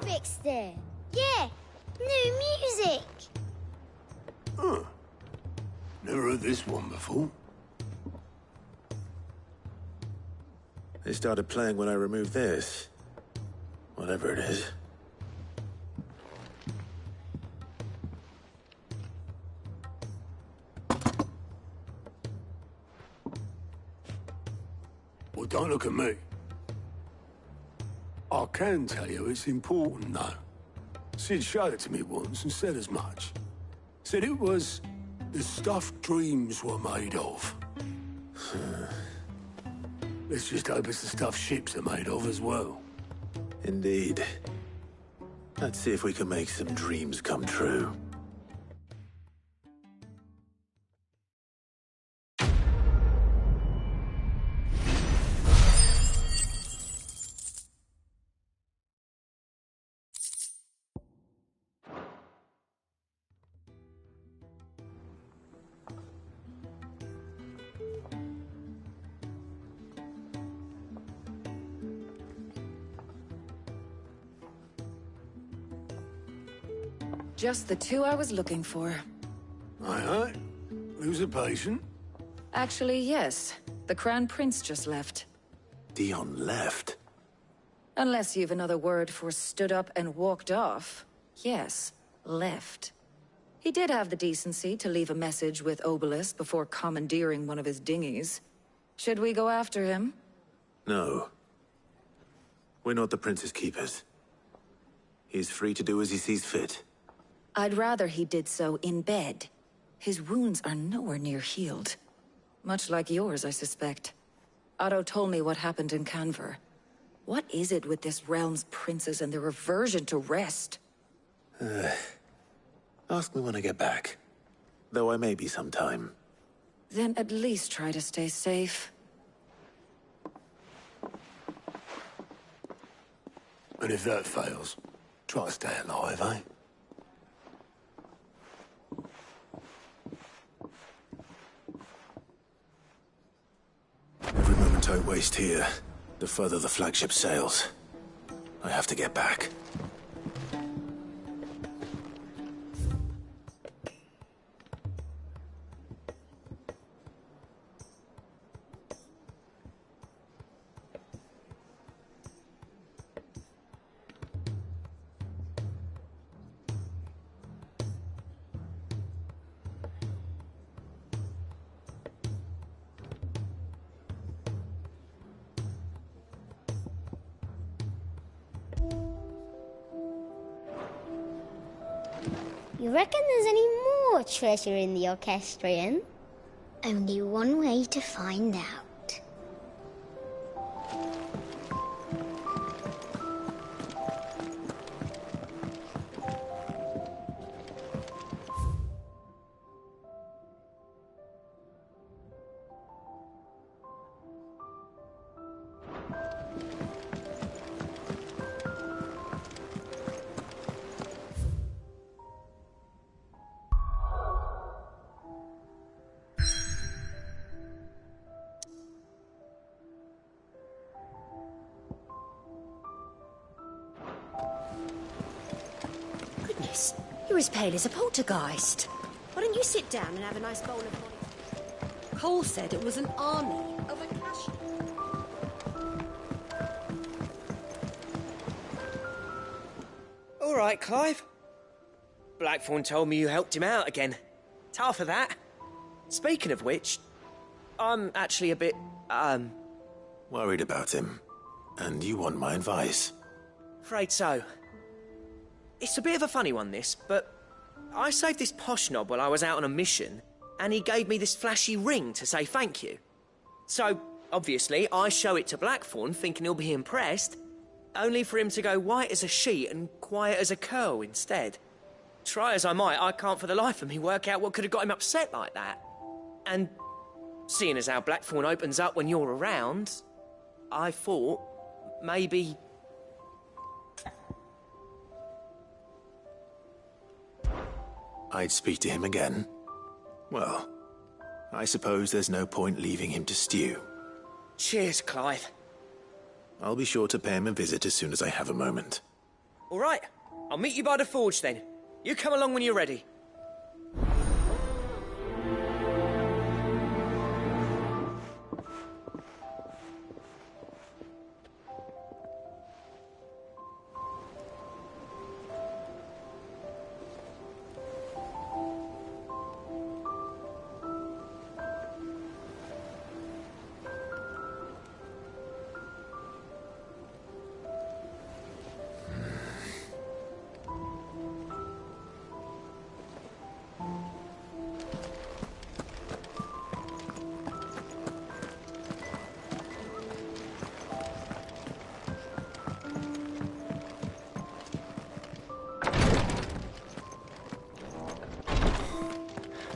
Fixed it. Yeah, new music. Huh. Never heard this one before. They started playing when I removed this. Whatever it is. Well, don't look at me. I can tell you it's important, though. Sid showed it to me once and said as much. Said it was the stuff dreams were made of. Let's just hope it's the stuff ships are made of as well. Indeed. Let's see if we can make some dreams come true. Just the two I was looking for. Aye. Lose a patient? Actually, yes. The Crown Prince just left. Dion left? Unless you've another word for stood up and walked off. Yes, left. He did have the decency to leave a message with Obelisk before commandeering one of his dinghies. Should we go after him? No. We're not the Prince's keepers. He's free to do as he sees fit. I'd rather he did so in bed. His wounds are nowhere near healed. Much like yours, I suspect. Otto told me what happened in Canver. What is it with this realm's princes and their aversion to rest? Ask me when I get back. Though I may be sometime. Then at least try to stay safe. And if that fails, try to stay alive, eh? Every moment I waste here, the further the flagship sails. I have to get back. You reckon there's any more treasure in the orchestrion? Only one way to find out. Goodness, you're as pale as a poltergeist. Why don't you sit down and have a nice bowl of molly? Cole said it was an army of a cash. All right, Clive. Blackthorn told me you helped him out again. Tough of that. Speaking of which, I'm actually a bit, Worried about him. And you want my advice? afraid so. It's a bit of a funny one, this, but I saved this posh knob while I was out on a mission, and he gave me this flashy ring to say thank you. So, obviously, I show it to Blackthorn, thinking he'll be impressed, only for him to go white as a sheet and quiet as a curl instead. Try as I might, I can't for the life of me work out what could have got him upset like that. And seeing as how Blackthorn opens up when you're around, I thought maybe... I'd speak to him again. Well, I suppose there's no point leaving him to stew. Cheers, Clive. I'll be sure to pay him a visit as soon as I have a moment. All right, I'll meet you by the forge then. You come along when you're ready.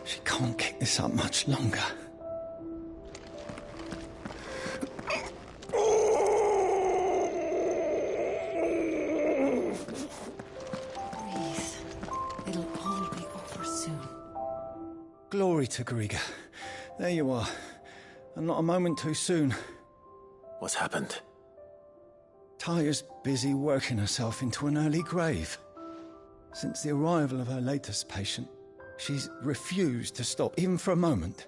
She can't keep this up much longer. Breathe. It'll all be over soon. Glory to Griga. There you are. And not a moment too soon. What's happened? Talia's busy working herself into an early grave. Since the arrival of her latest patient, she's refused to stop, even for a moment.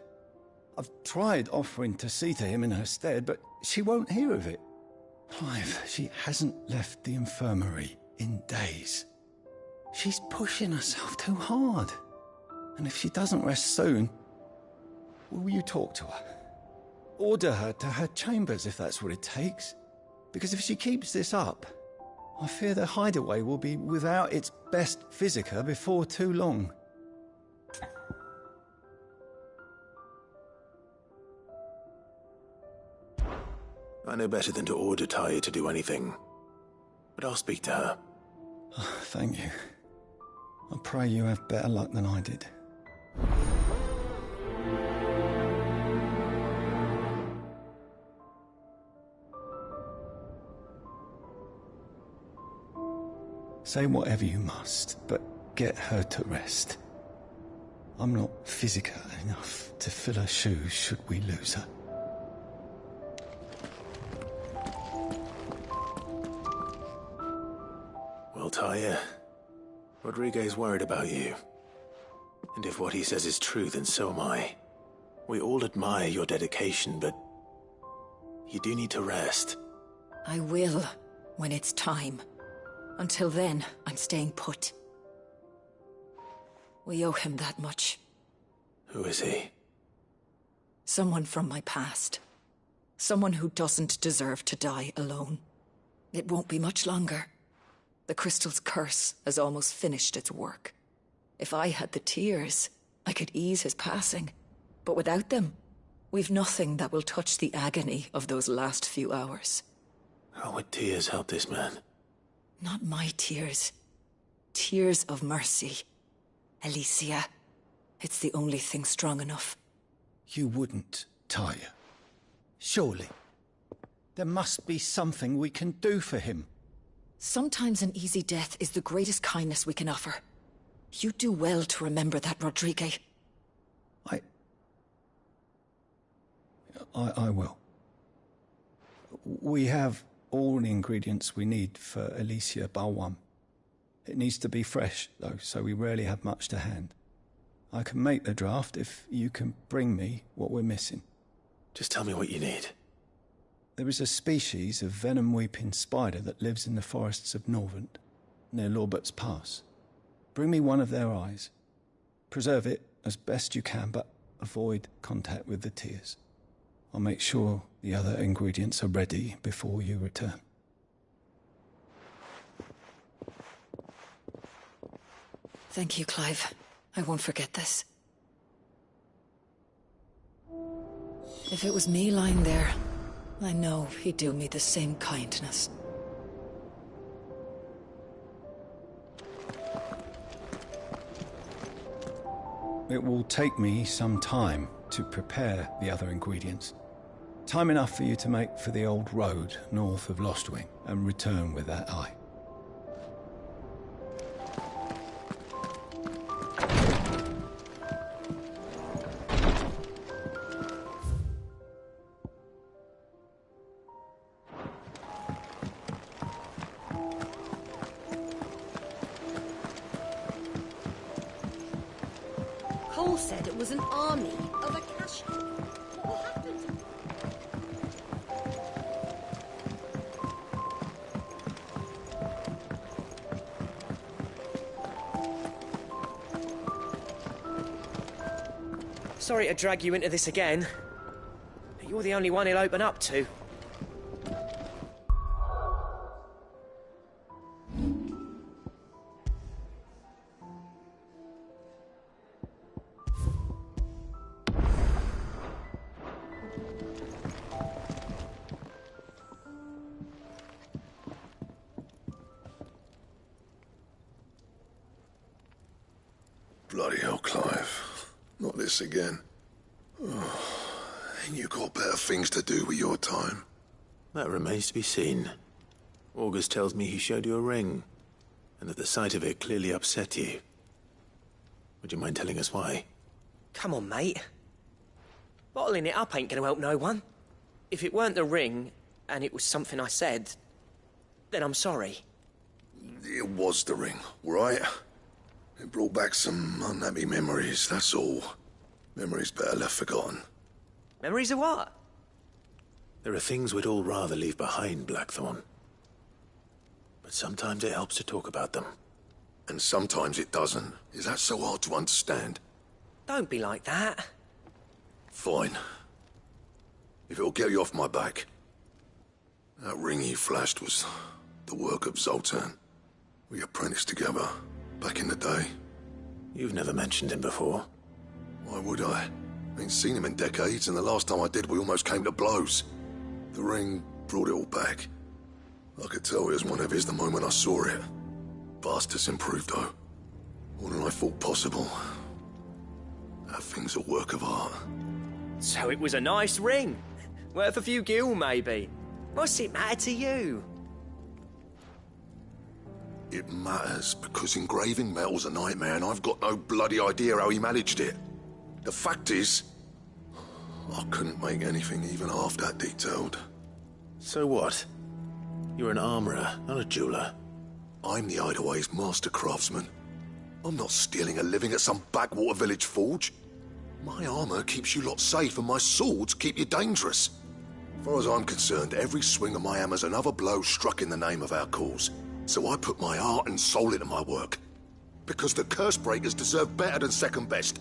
I've tried offering to see to him in her stead, but she won't hear of it. Clive, she hasn't left the infirmary in days. She's pushing herself too hard. And if she doesn't rest soon, will you talk to her? Order her to her chambers if that's what it takes. Because if she keeps this up, I fear the hideaway will be without its best physica before too long. I know better than to order Tyre to do anything. But I'll speak to her. Oh, thank you. I pray you have better luck than I did. Say whatever you must, but get her to rest. I'm not physica enough to fill her shoes should we lose her. Well, Tyre, Rodriguez's worried about you. And if what he says is true, then so am I. We all admire your dedication, but you do need to rest. I will, when it's time. Until then, I'm staying put. We owe him that much. Who is he? Someone from my past. Someone who doesn't deserve to die alone. It won't be much longer. The crystal's curse has almost finished its work. If I had the tears, I could ease his passing. But without them, we've nothing that will touch the agony of those last few hours. How would tears help this man? Not my tears. Tears of mercy. Alicia, it's the only thing strong enough. You wouldn't, Tyre. Surely. There must be something we can do for him. Sometimes an easy death is the greatest kindness we can offer. You do well to remember that, Rodrigue. I will. We have all the ingredients we need for Alicia Balwam. It needs to be fresh, though, so we rarely have much to hand. I can make the draft if you can bring me what we're missing. Just tell me what you need. There is a species of venom-weeping spider that lives in the forests of Norvent, near Lorbert's Pass. Bring me one of their eyes. Preserve it as best you can, but avoid contact with the tears. I'll make sure the other ingredients are ready before you return. Thank you, Clive. I won't forget this. If it was me lying there, I know he'd do me the same kindness. It will take me some time to prepare the other ingredients. Time enough for you to make for the old road north of Lostwing and return with that eye. Cole said it was an army of Akashi. What will happen to them? Sorry to drag you into this again. You're the only one he'll open up to. Bloody hell, Clive. Not this again. Oh, ain't you got better things to do with your time? That remains to be seen. August tells me he showed you a ring, and that the sight of it clearly upset you. Would you mind telling us why? Come on, mate. Bottling it up ain't gonna help no one. If it weren't the ring, and it was something I said, then I'm sorry. It was the ring, right? It brought back some unhappy memories, that's all. Memories better left forgotten. Memories of what? There are things we'd all rather leave behind, Blackthorn. But sometimes it helps to talk about them. And sometimes it doesn't. Is that so hard to understand? Don't be like that. Fine. If it'll get you off my back. That ring you flashed was the work of Zoltan. We apprenticed together, back in the day. You've never mentioned him before. Why would I? Ain't seen him in decades, and the last time I did, we almost came to blows. The ring brought it all back. I could tell it was one of his the moment I saw it. Bastard's improved, though. More than I thought possible. That thing's a work of art. So it was a nice ring. Worth a few gil, maybe. What's it matter to you? It matters because engraving metal's a nightmare, and I've got no bloody idea how he managed it. The fact is, I couldn't make anything even half that detailed. So what? You're an armorer, not a jeweler. I'm the Hideaway's master craftsman. I'm not stealing a living at some backwater village forge. My armor keeps you lot safe, and my swords keep you dangerous. As far as I'm concerned, every swing of my hammer's another blow struck in the name of our cause. So I put my heart and soul into my work. Because the curse breakers deserve better than second best.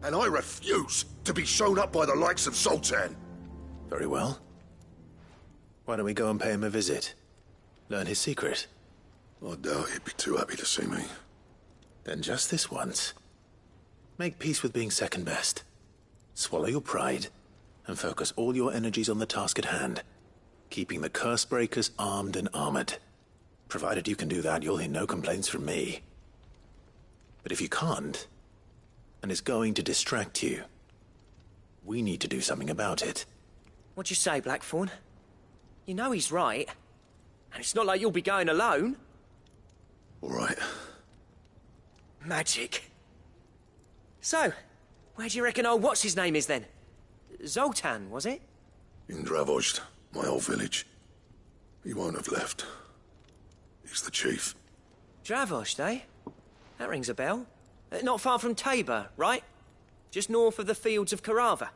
And I refuse to be shown up by the likes of Zoltan. Very well. Why don't we go and pay him a visit? Learn his secret. I doubt he'd be too happy to see me. Then just this once. Make peace with being second best. Swallow your pride, and focus all your energies on the task at hand. Keeping the curse breakers armed and armored. Provided you can do that, you'll hear no complaints from me. But if you can't, and it's going to distract you, we need to do something about it. What'd you say, Blackthorn? You know he's right. And it's not like you'll be going alone. All right. Magic. So, where do you reckon old what's-his-name is then? Zoltan, was it? In Dravozd, my old village. He won't have left. He's the chief. Dravozd, eh? That rings a bell. Not far from Tabor, right? Just north of the fields of Carava.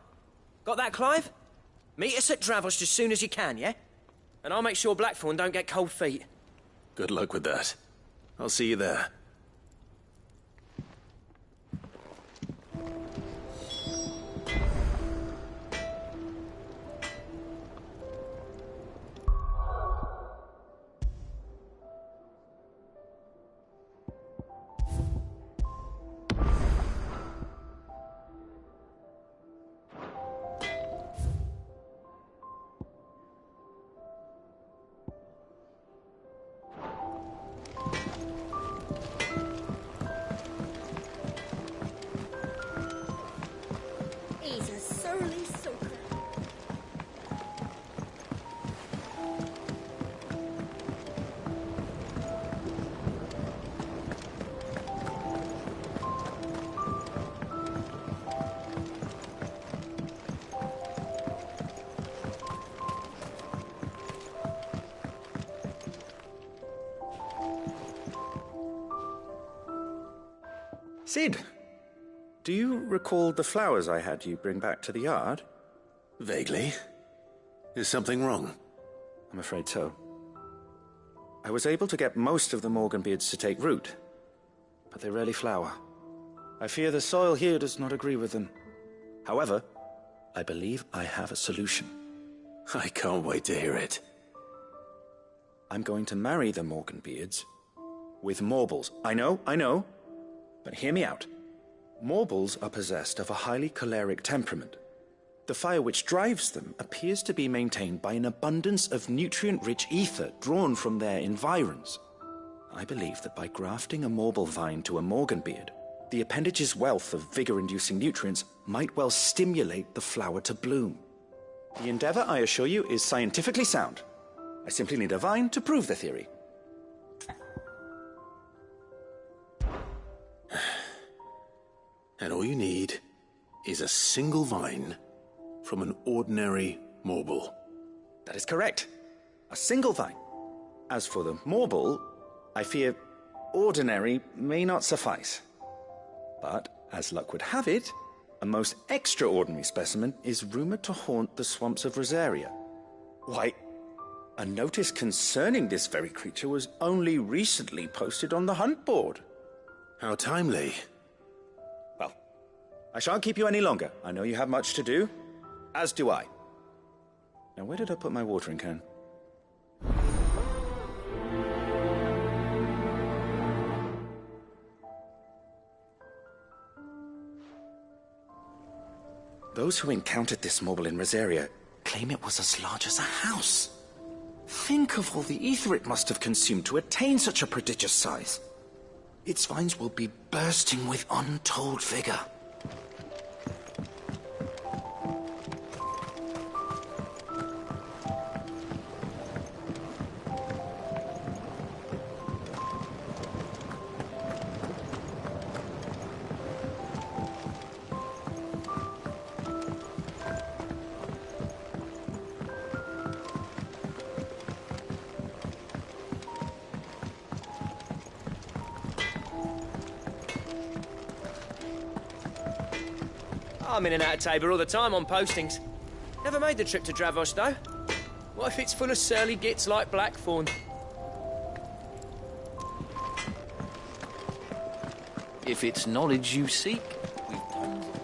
Got that, Clive? Meet us at Dravozd as soon as you can, yeah? And I'll make sure Blackthorn don't get cold feet. Good luck with that. I'll see you there. He's a surly soaker. Sid, do you recall the flowers I had you bring back to the yard? Vaguely. Is something wrong? I'm afraid so. I was able to get most of the Morganbeards to take root, but they rarely flower. I fear the soil here does not agree with them. However, I believe I have a solution. I can't wait to hear it. I'm going to marry the Morganbeards with Morbles. I know, but hear me out. Morbles are possessed of a highly choleric temperament. The fire which drives them appears to be maintained by an abundance of nutrient-rich ether drawn from their environs. I believe that by grafting a Morble vine to a Morganbeard, the appendage's wealth of vigor-inducing nutrients might well stimulate the flower to bloom. The endeavor, I assure you, is scientifically sound. I simply need a vine to prove the theory. And all you need is a single vine from an ordinary Morble. That is correct. A single vine. As for the Morble, I fear ordinary may not suffice. But, as luck would have it, a most extraordinary specimen is rumored to haunt the swamps of Rosaria. Why, a notice concerning this very creature was only recently posted on the hunt board. How timely. Well, I shan't keep you any longer. I know you have much to do, as do I. Now, where did I put my watering can? Those who encountered this marble in Rosaria claim it was as large as a house. Think of all the ether it must have consumed to attain such a prodigious size. Its vines will be bursting with untold vigor. I'm in and out of Tabor all the time on postings. Never made the trip to Dravos, though. What if it's full of surly gits like Blackthorn? If it's knowledge you seek, we've tons of...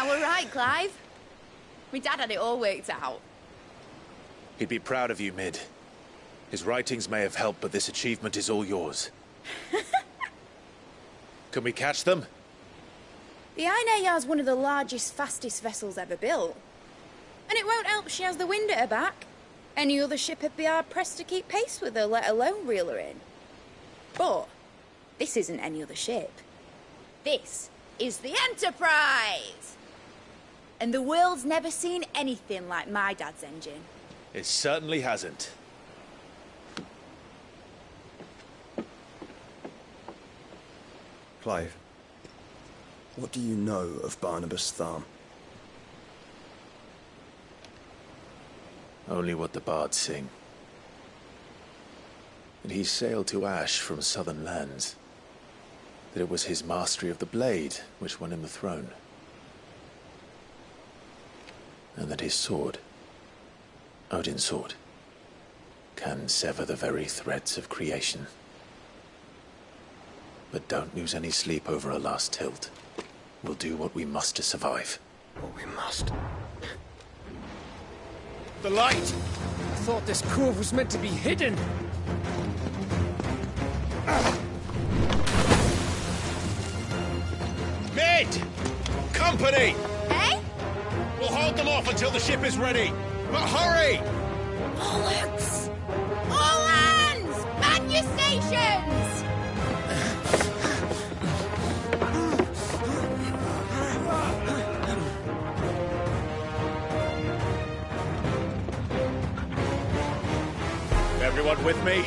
I were right, Clive. My dad had it all worked out. He'd be proud of you, Mid. His writings may have helped, but this achievement is all yours. Can we catch them? The Ainayar's one of the largest, fastest vessels ever built. And it won't help she has the wind at her back. Any other ship would be hard-pressed to keep pace with her, let alone reel her in. But this isn't any other ship. This is the Enterprise! And the world's never seen anything like my dad's engine. It certainly hasn't. Clive, what do you know of Barnabas Tharm? Only what the bards sing. And he sailed to Ash from southern lands. That it was his mastery of the blade which won him the throne. And that his sword, Odin's sword, can sever the very threads of creation. But don't lose any sleep over a last tilt. We'll do what we must to survive. What we must. The light! I thought this cove was meant to be hidden. Mid! Company! Eh? We'll hold them off until the ship is ready. But hurry! Bollocks! All hands! Man your stations! Everyone with me?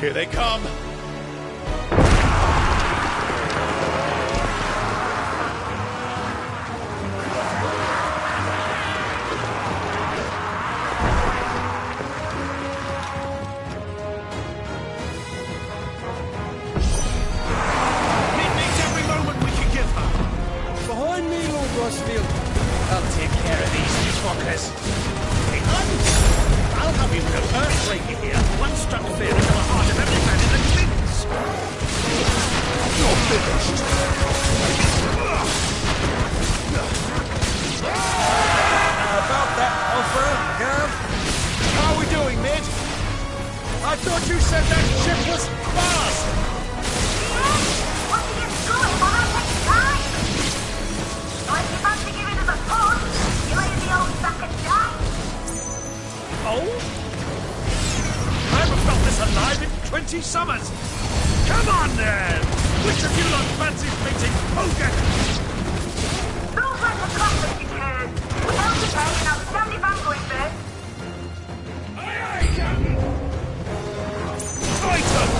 Here they come! I'll take care of these fuckers. Hey, I'll have you know earthquake here. One struck fear into the heart of every man in the kings. You're finished. About that offer, Gav? How are we doing, Mid? I thought you said that ship was fast! What are you doing? Well, that takes time! So if you fancy giving us a push, you lay in the old sack and die. Oh? I haven't felt this alive in 20 summers! Come on, then! Which of you lot fancies meeting Hogan? Don't let the classic you can. Without the pay and outstanding banquet first. Aye, aye, Captain! Fight them!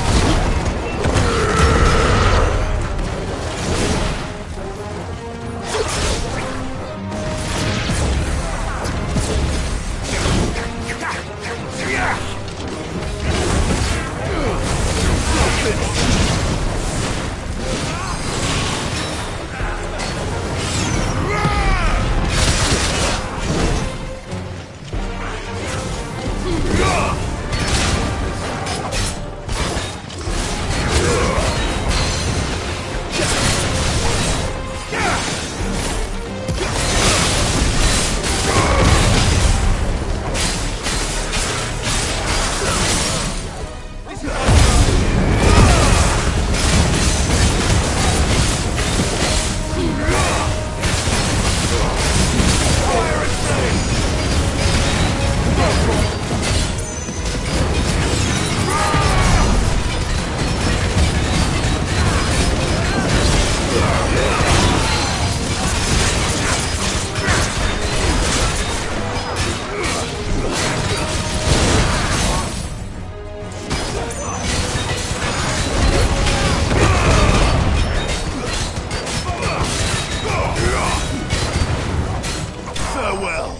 Farewell.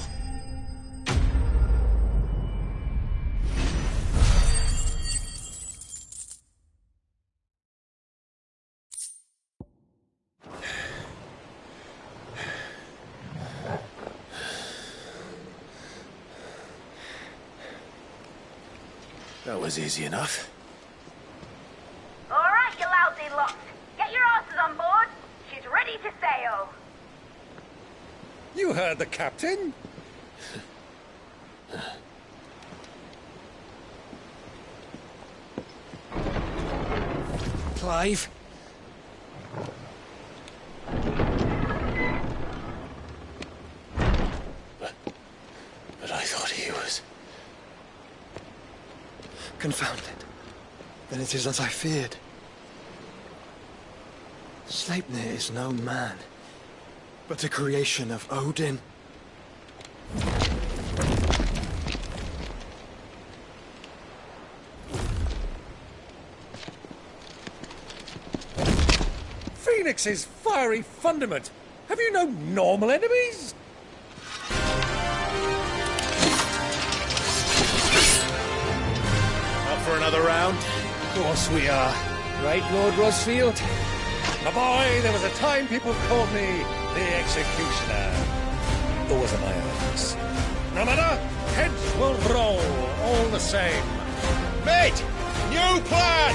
That was easy enough. All right, you lousy lot. Get your asses on board. She's ready to sail. You heard the captain? Clive? But I thought he was... Then it is as I feared. Sleipnir is no man, but a creation of Odin. Phoenix's fiery fundament! Have you no normal enemies? Up for another round? Of course we are. Right, Lord Rosfield? My boy, there was a time people called me the Executioner. Those are my orders. No matter, heads will roll all the same. Mate! New plan!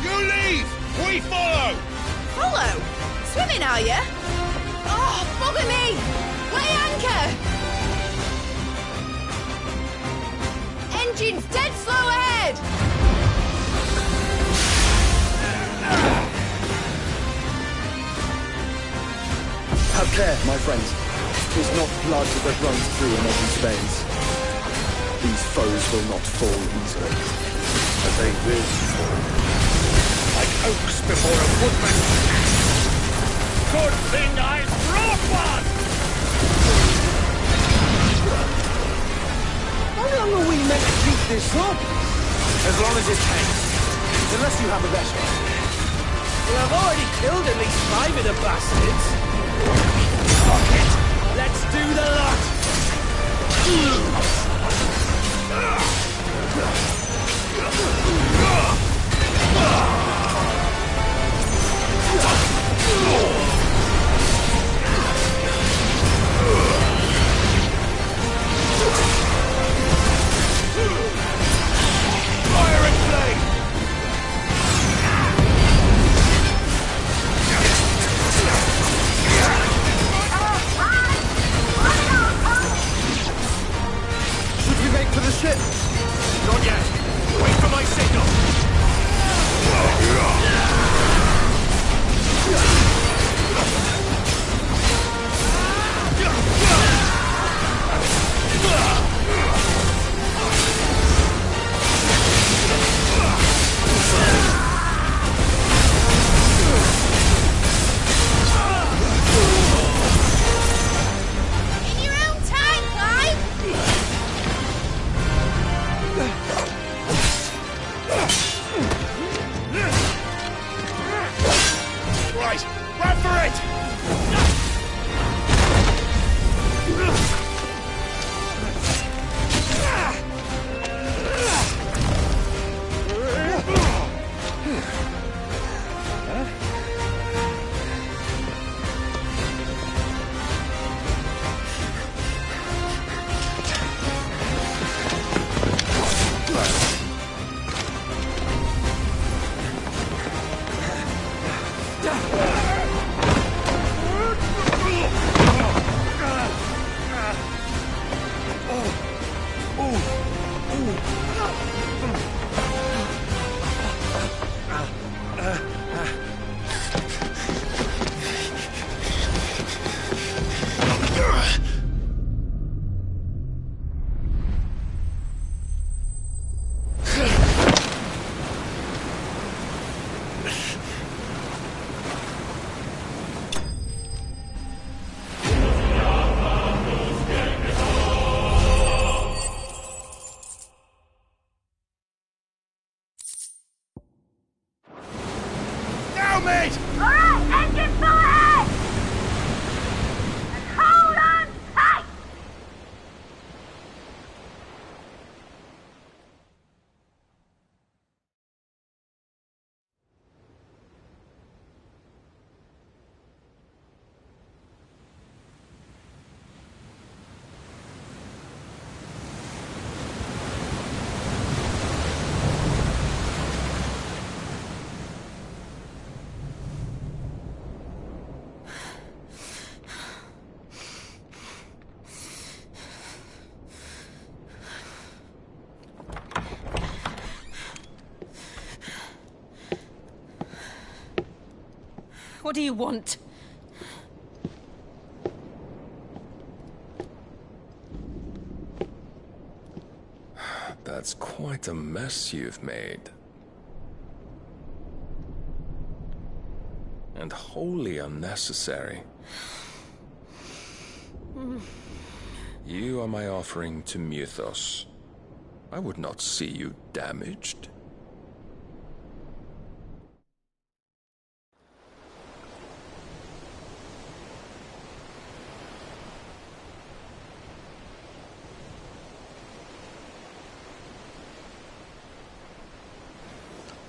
You leave! We follow! Follow? Swimming, are you? Oh, bugger me! Weigh anchor! Engine's dead slow ahead! Have care, my friends. 'Tis not blood that runs through Imagina's veins. These foes will not fall easily, but they will fall. Like oaks before a woodman. Good thing I brought one! How long are we meant to keep this up? As long as it takes. Unless you have a better idea. Well, I've already killed at least 5 of the bastards. Fuck it! Let's do the lot! Fire and flame! Should we make for the ship? Not yet. Wait for my signal. In your own time, Clive! Right, run for it! Now, mate! Alright, engine full ahead! And hold on tight! What do you want? That's quite a mess you've made. and wholly unnecessary. You are my offering to Mythos. I would not see you damaged.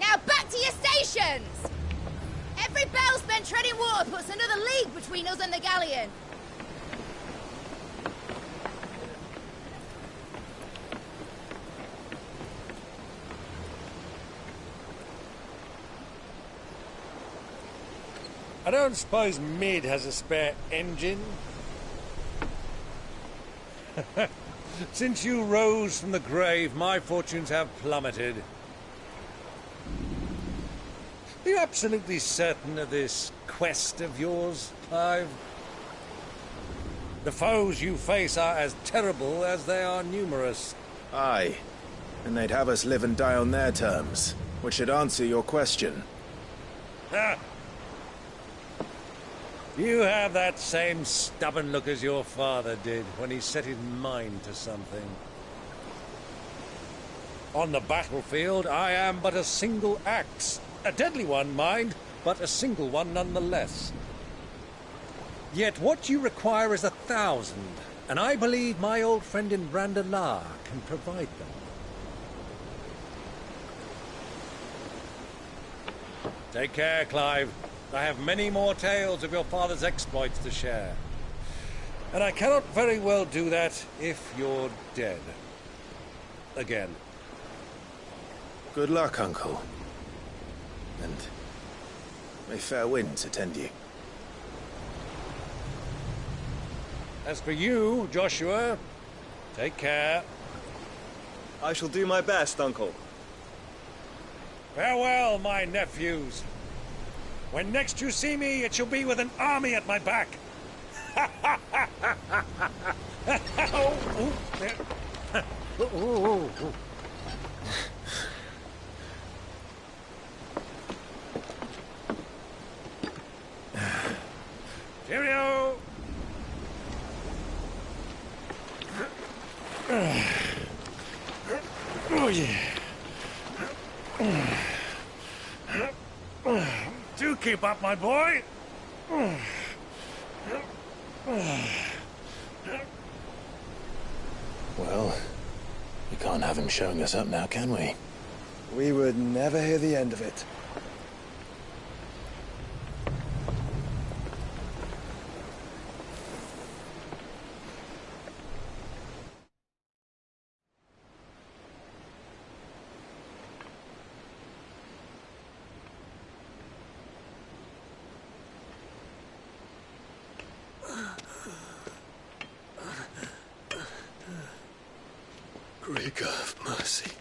Now back to your stations! Every bell spent treading water puts another league between us and the galleon. I don't suppose Mid has a spare engine? Since you rose from the grave, my fortunes have plummeted. Are you absolutely certain of this quest of yours, Clive? The foes you face are as terrible as they are numerous. Aye. And they'd have us live and die on their terms, which should answer your question. Ah! You have that same stubborn look as your father did when he set his mind to something. On the battlefield, I am but a single axe. A deadly one, mind, but a single one nonetheless. Yet what you require is 1,000, and I believe my old friend in Randalar can provide them. Take care, Clive. I have many more tales of your father's exploits to share. And I cannot very well do that if you're dead. Again. Good luck, Uncle. And may fair winds attend you. As for you, Joshua, take care. I shall do my best, Uncle. Farewell, my nephews. When next you see me, it shall be with an army at my back. Cheerio! Oh, yeah. Do keep up, my boy. Well, we can't have him showing us up now, can we? We would never hear the end of it. Great God of mercy.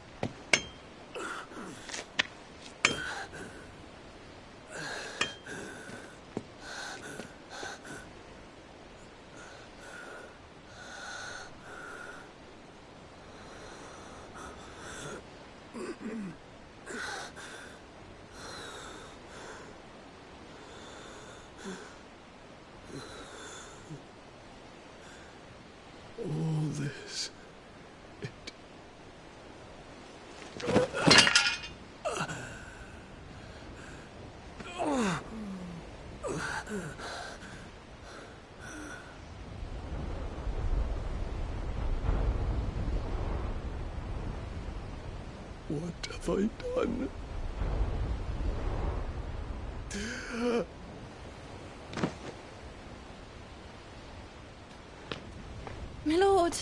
All this. What have I done? My lord.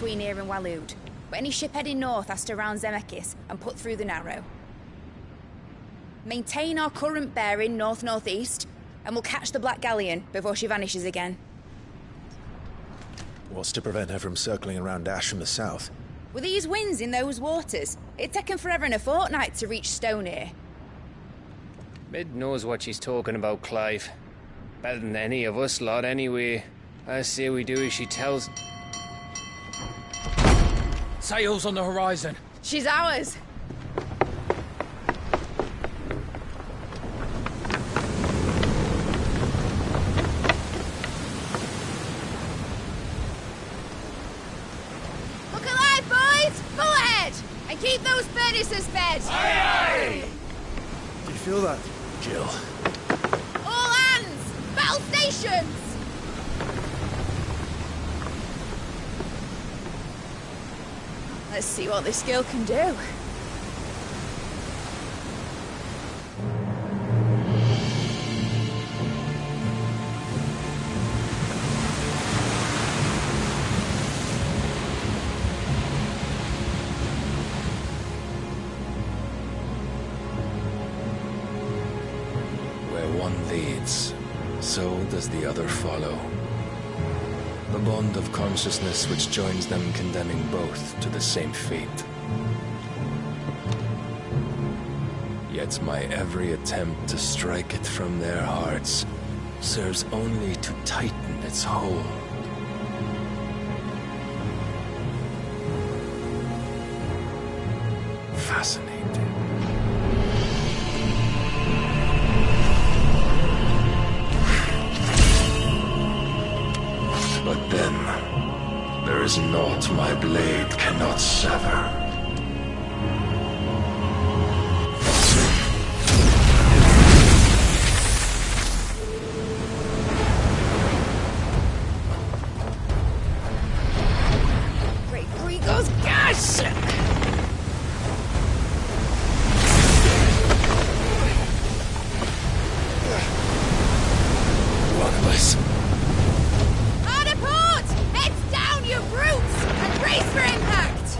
between here and Waloed. But any ship heading north has to round Zemeckis and put through the Narrow. Maintain our current bearing north-northeast, and we'll catch the Black Galleon before she vanishes again. What's to prevent her from circling around Ash from the south? With these winds in those waters, it'd taken forever and a fortnight to reach Stonehere. Mid knows what she's talking about, Clive. Better than any of us lot, anyway. I say we do as she tells. Sails on the horizon. She's ours. Look alive, boys! Full ahead! And keep those furnaces fed! Aye, aye! Do you feel that? Jill. All hands! Battle stations! Let's see what this girl can do. Where one leads, so does the other follow. The bond of consciousness which joins them condemning both to the same fate. Yet my every attempt to strike it from their hearts serves only to tighten its hold. Fascinating. But then, there is naught my blade cannot sever. Great Gregor's gosh! One of us. Hard port! Heads down, you brutes! And brace for impact!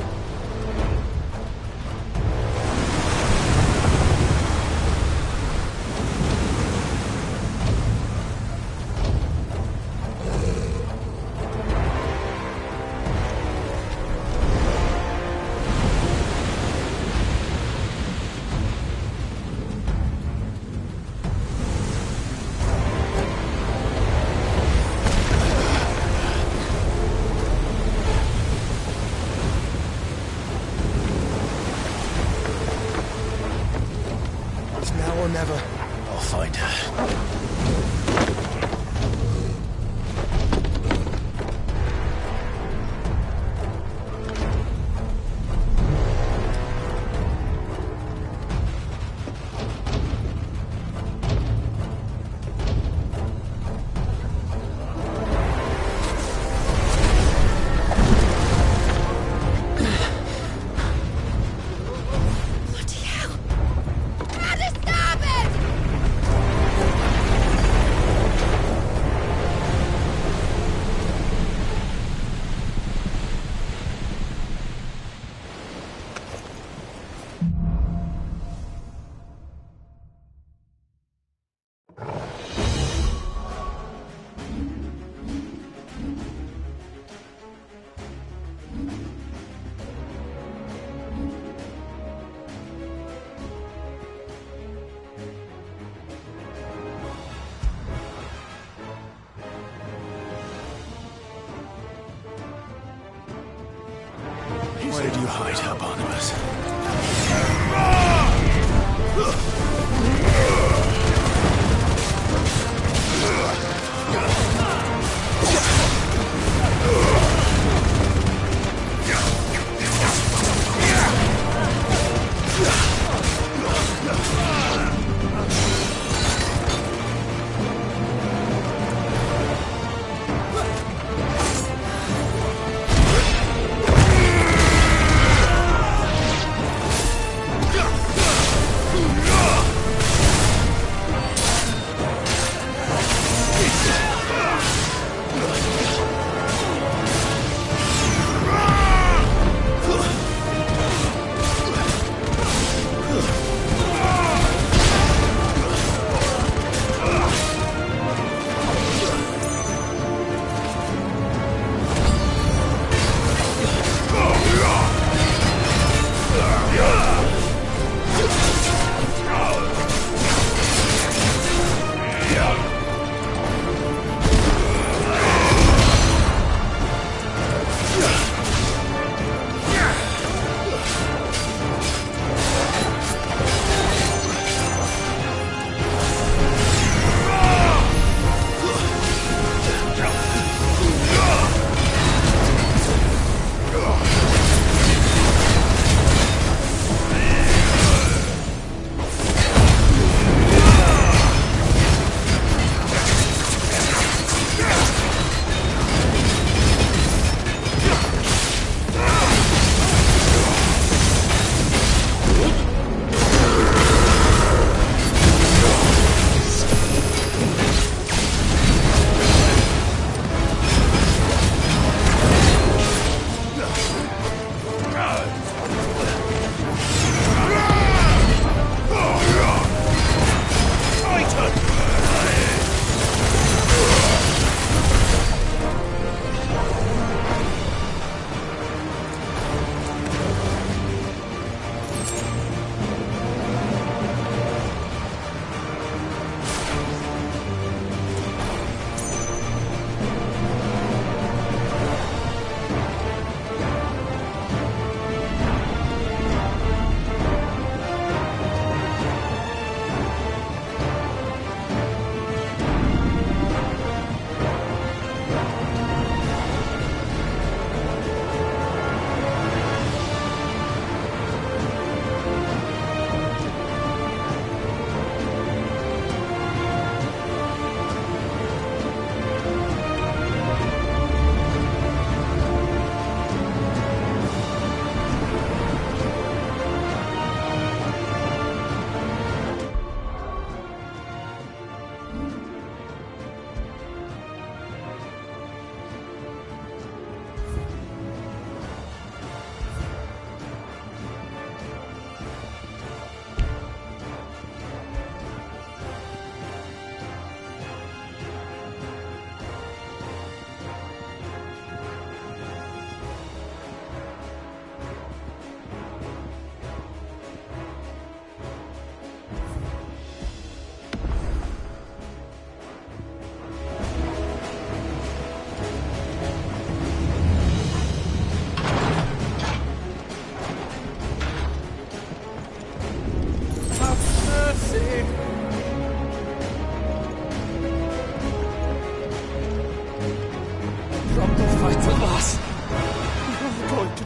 It's now or never. I'll find her. Bloody hell! Out of starboard! Where did you hide her, Barnabas?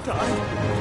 died.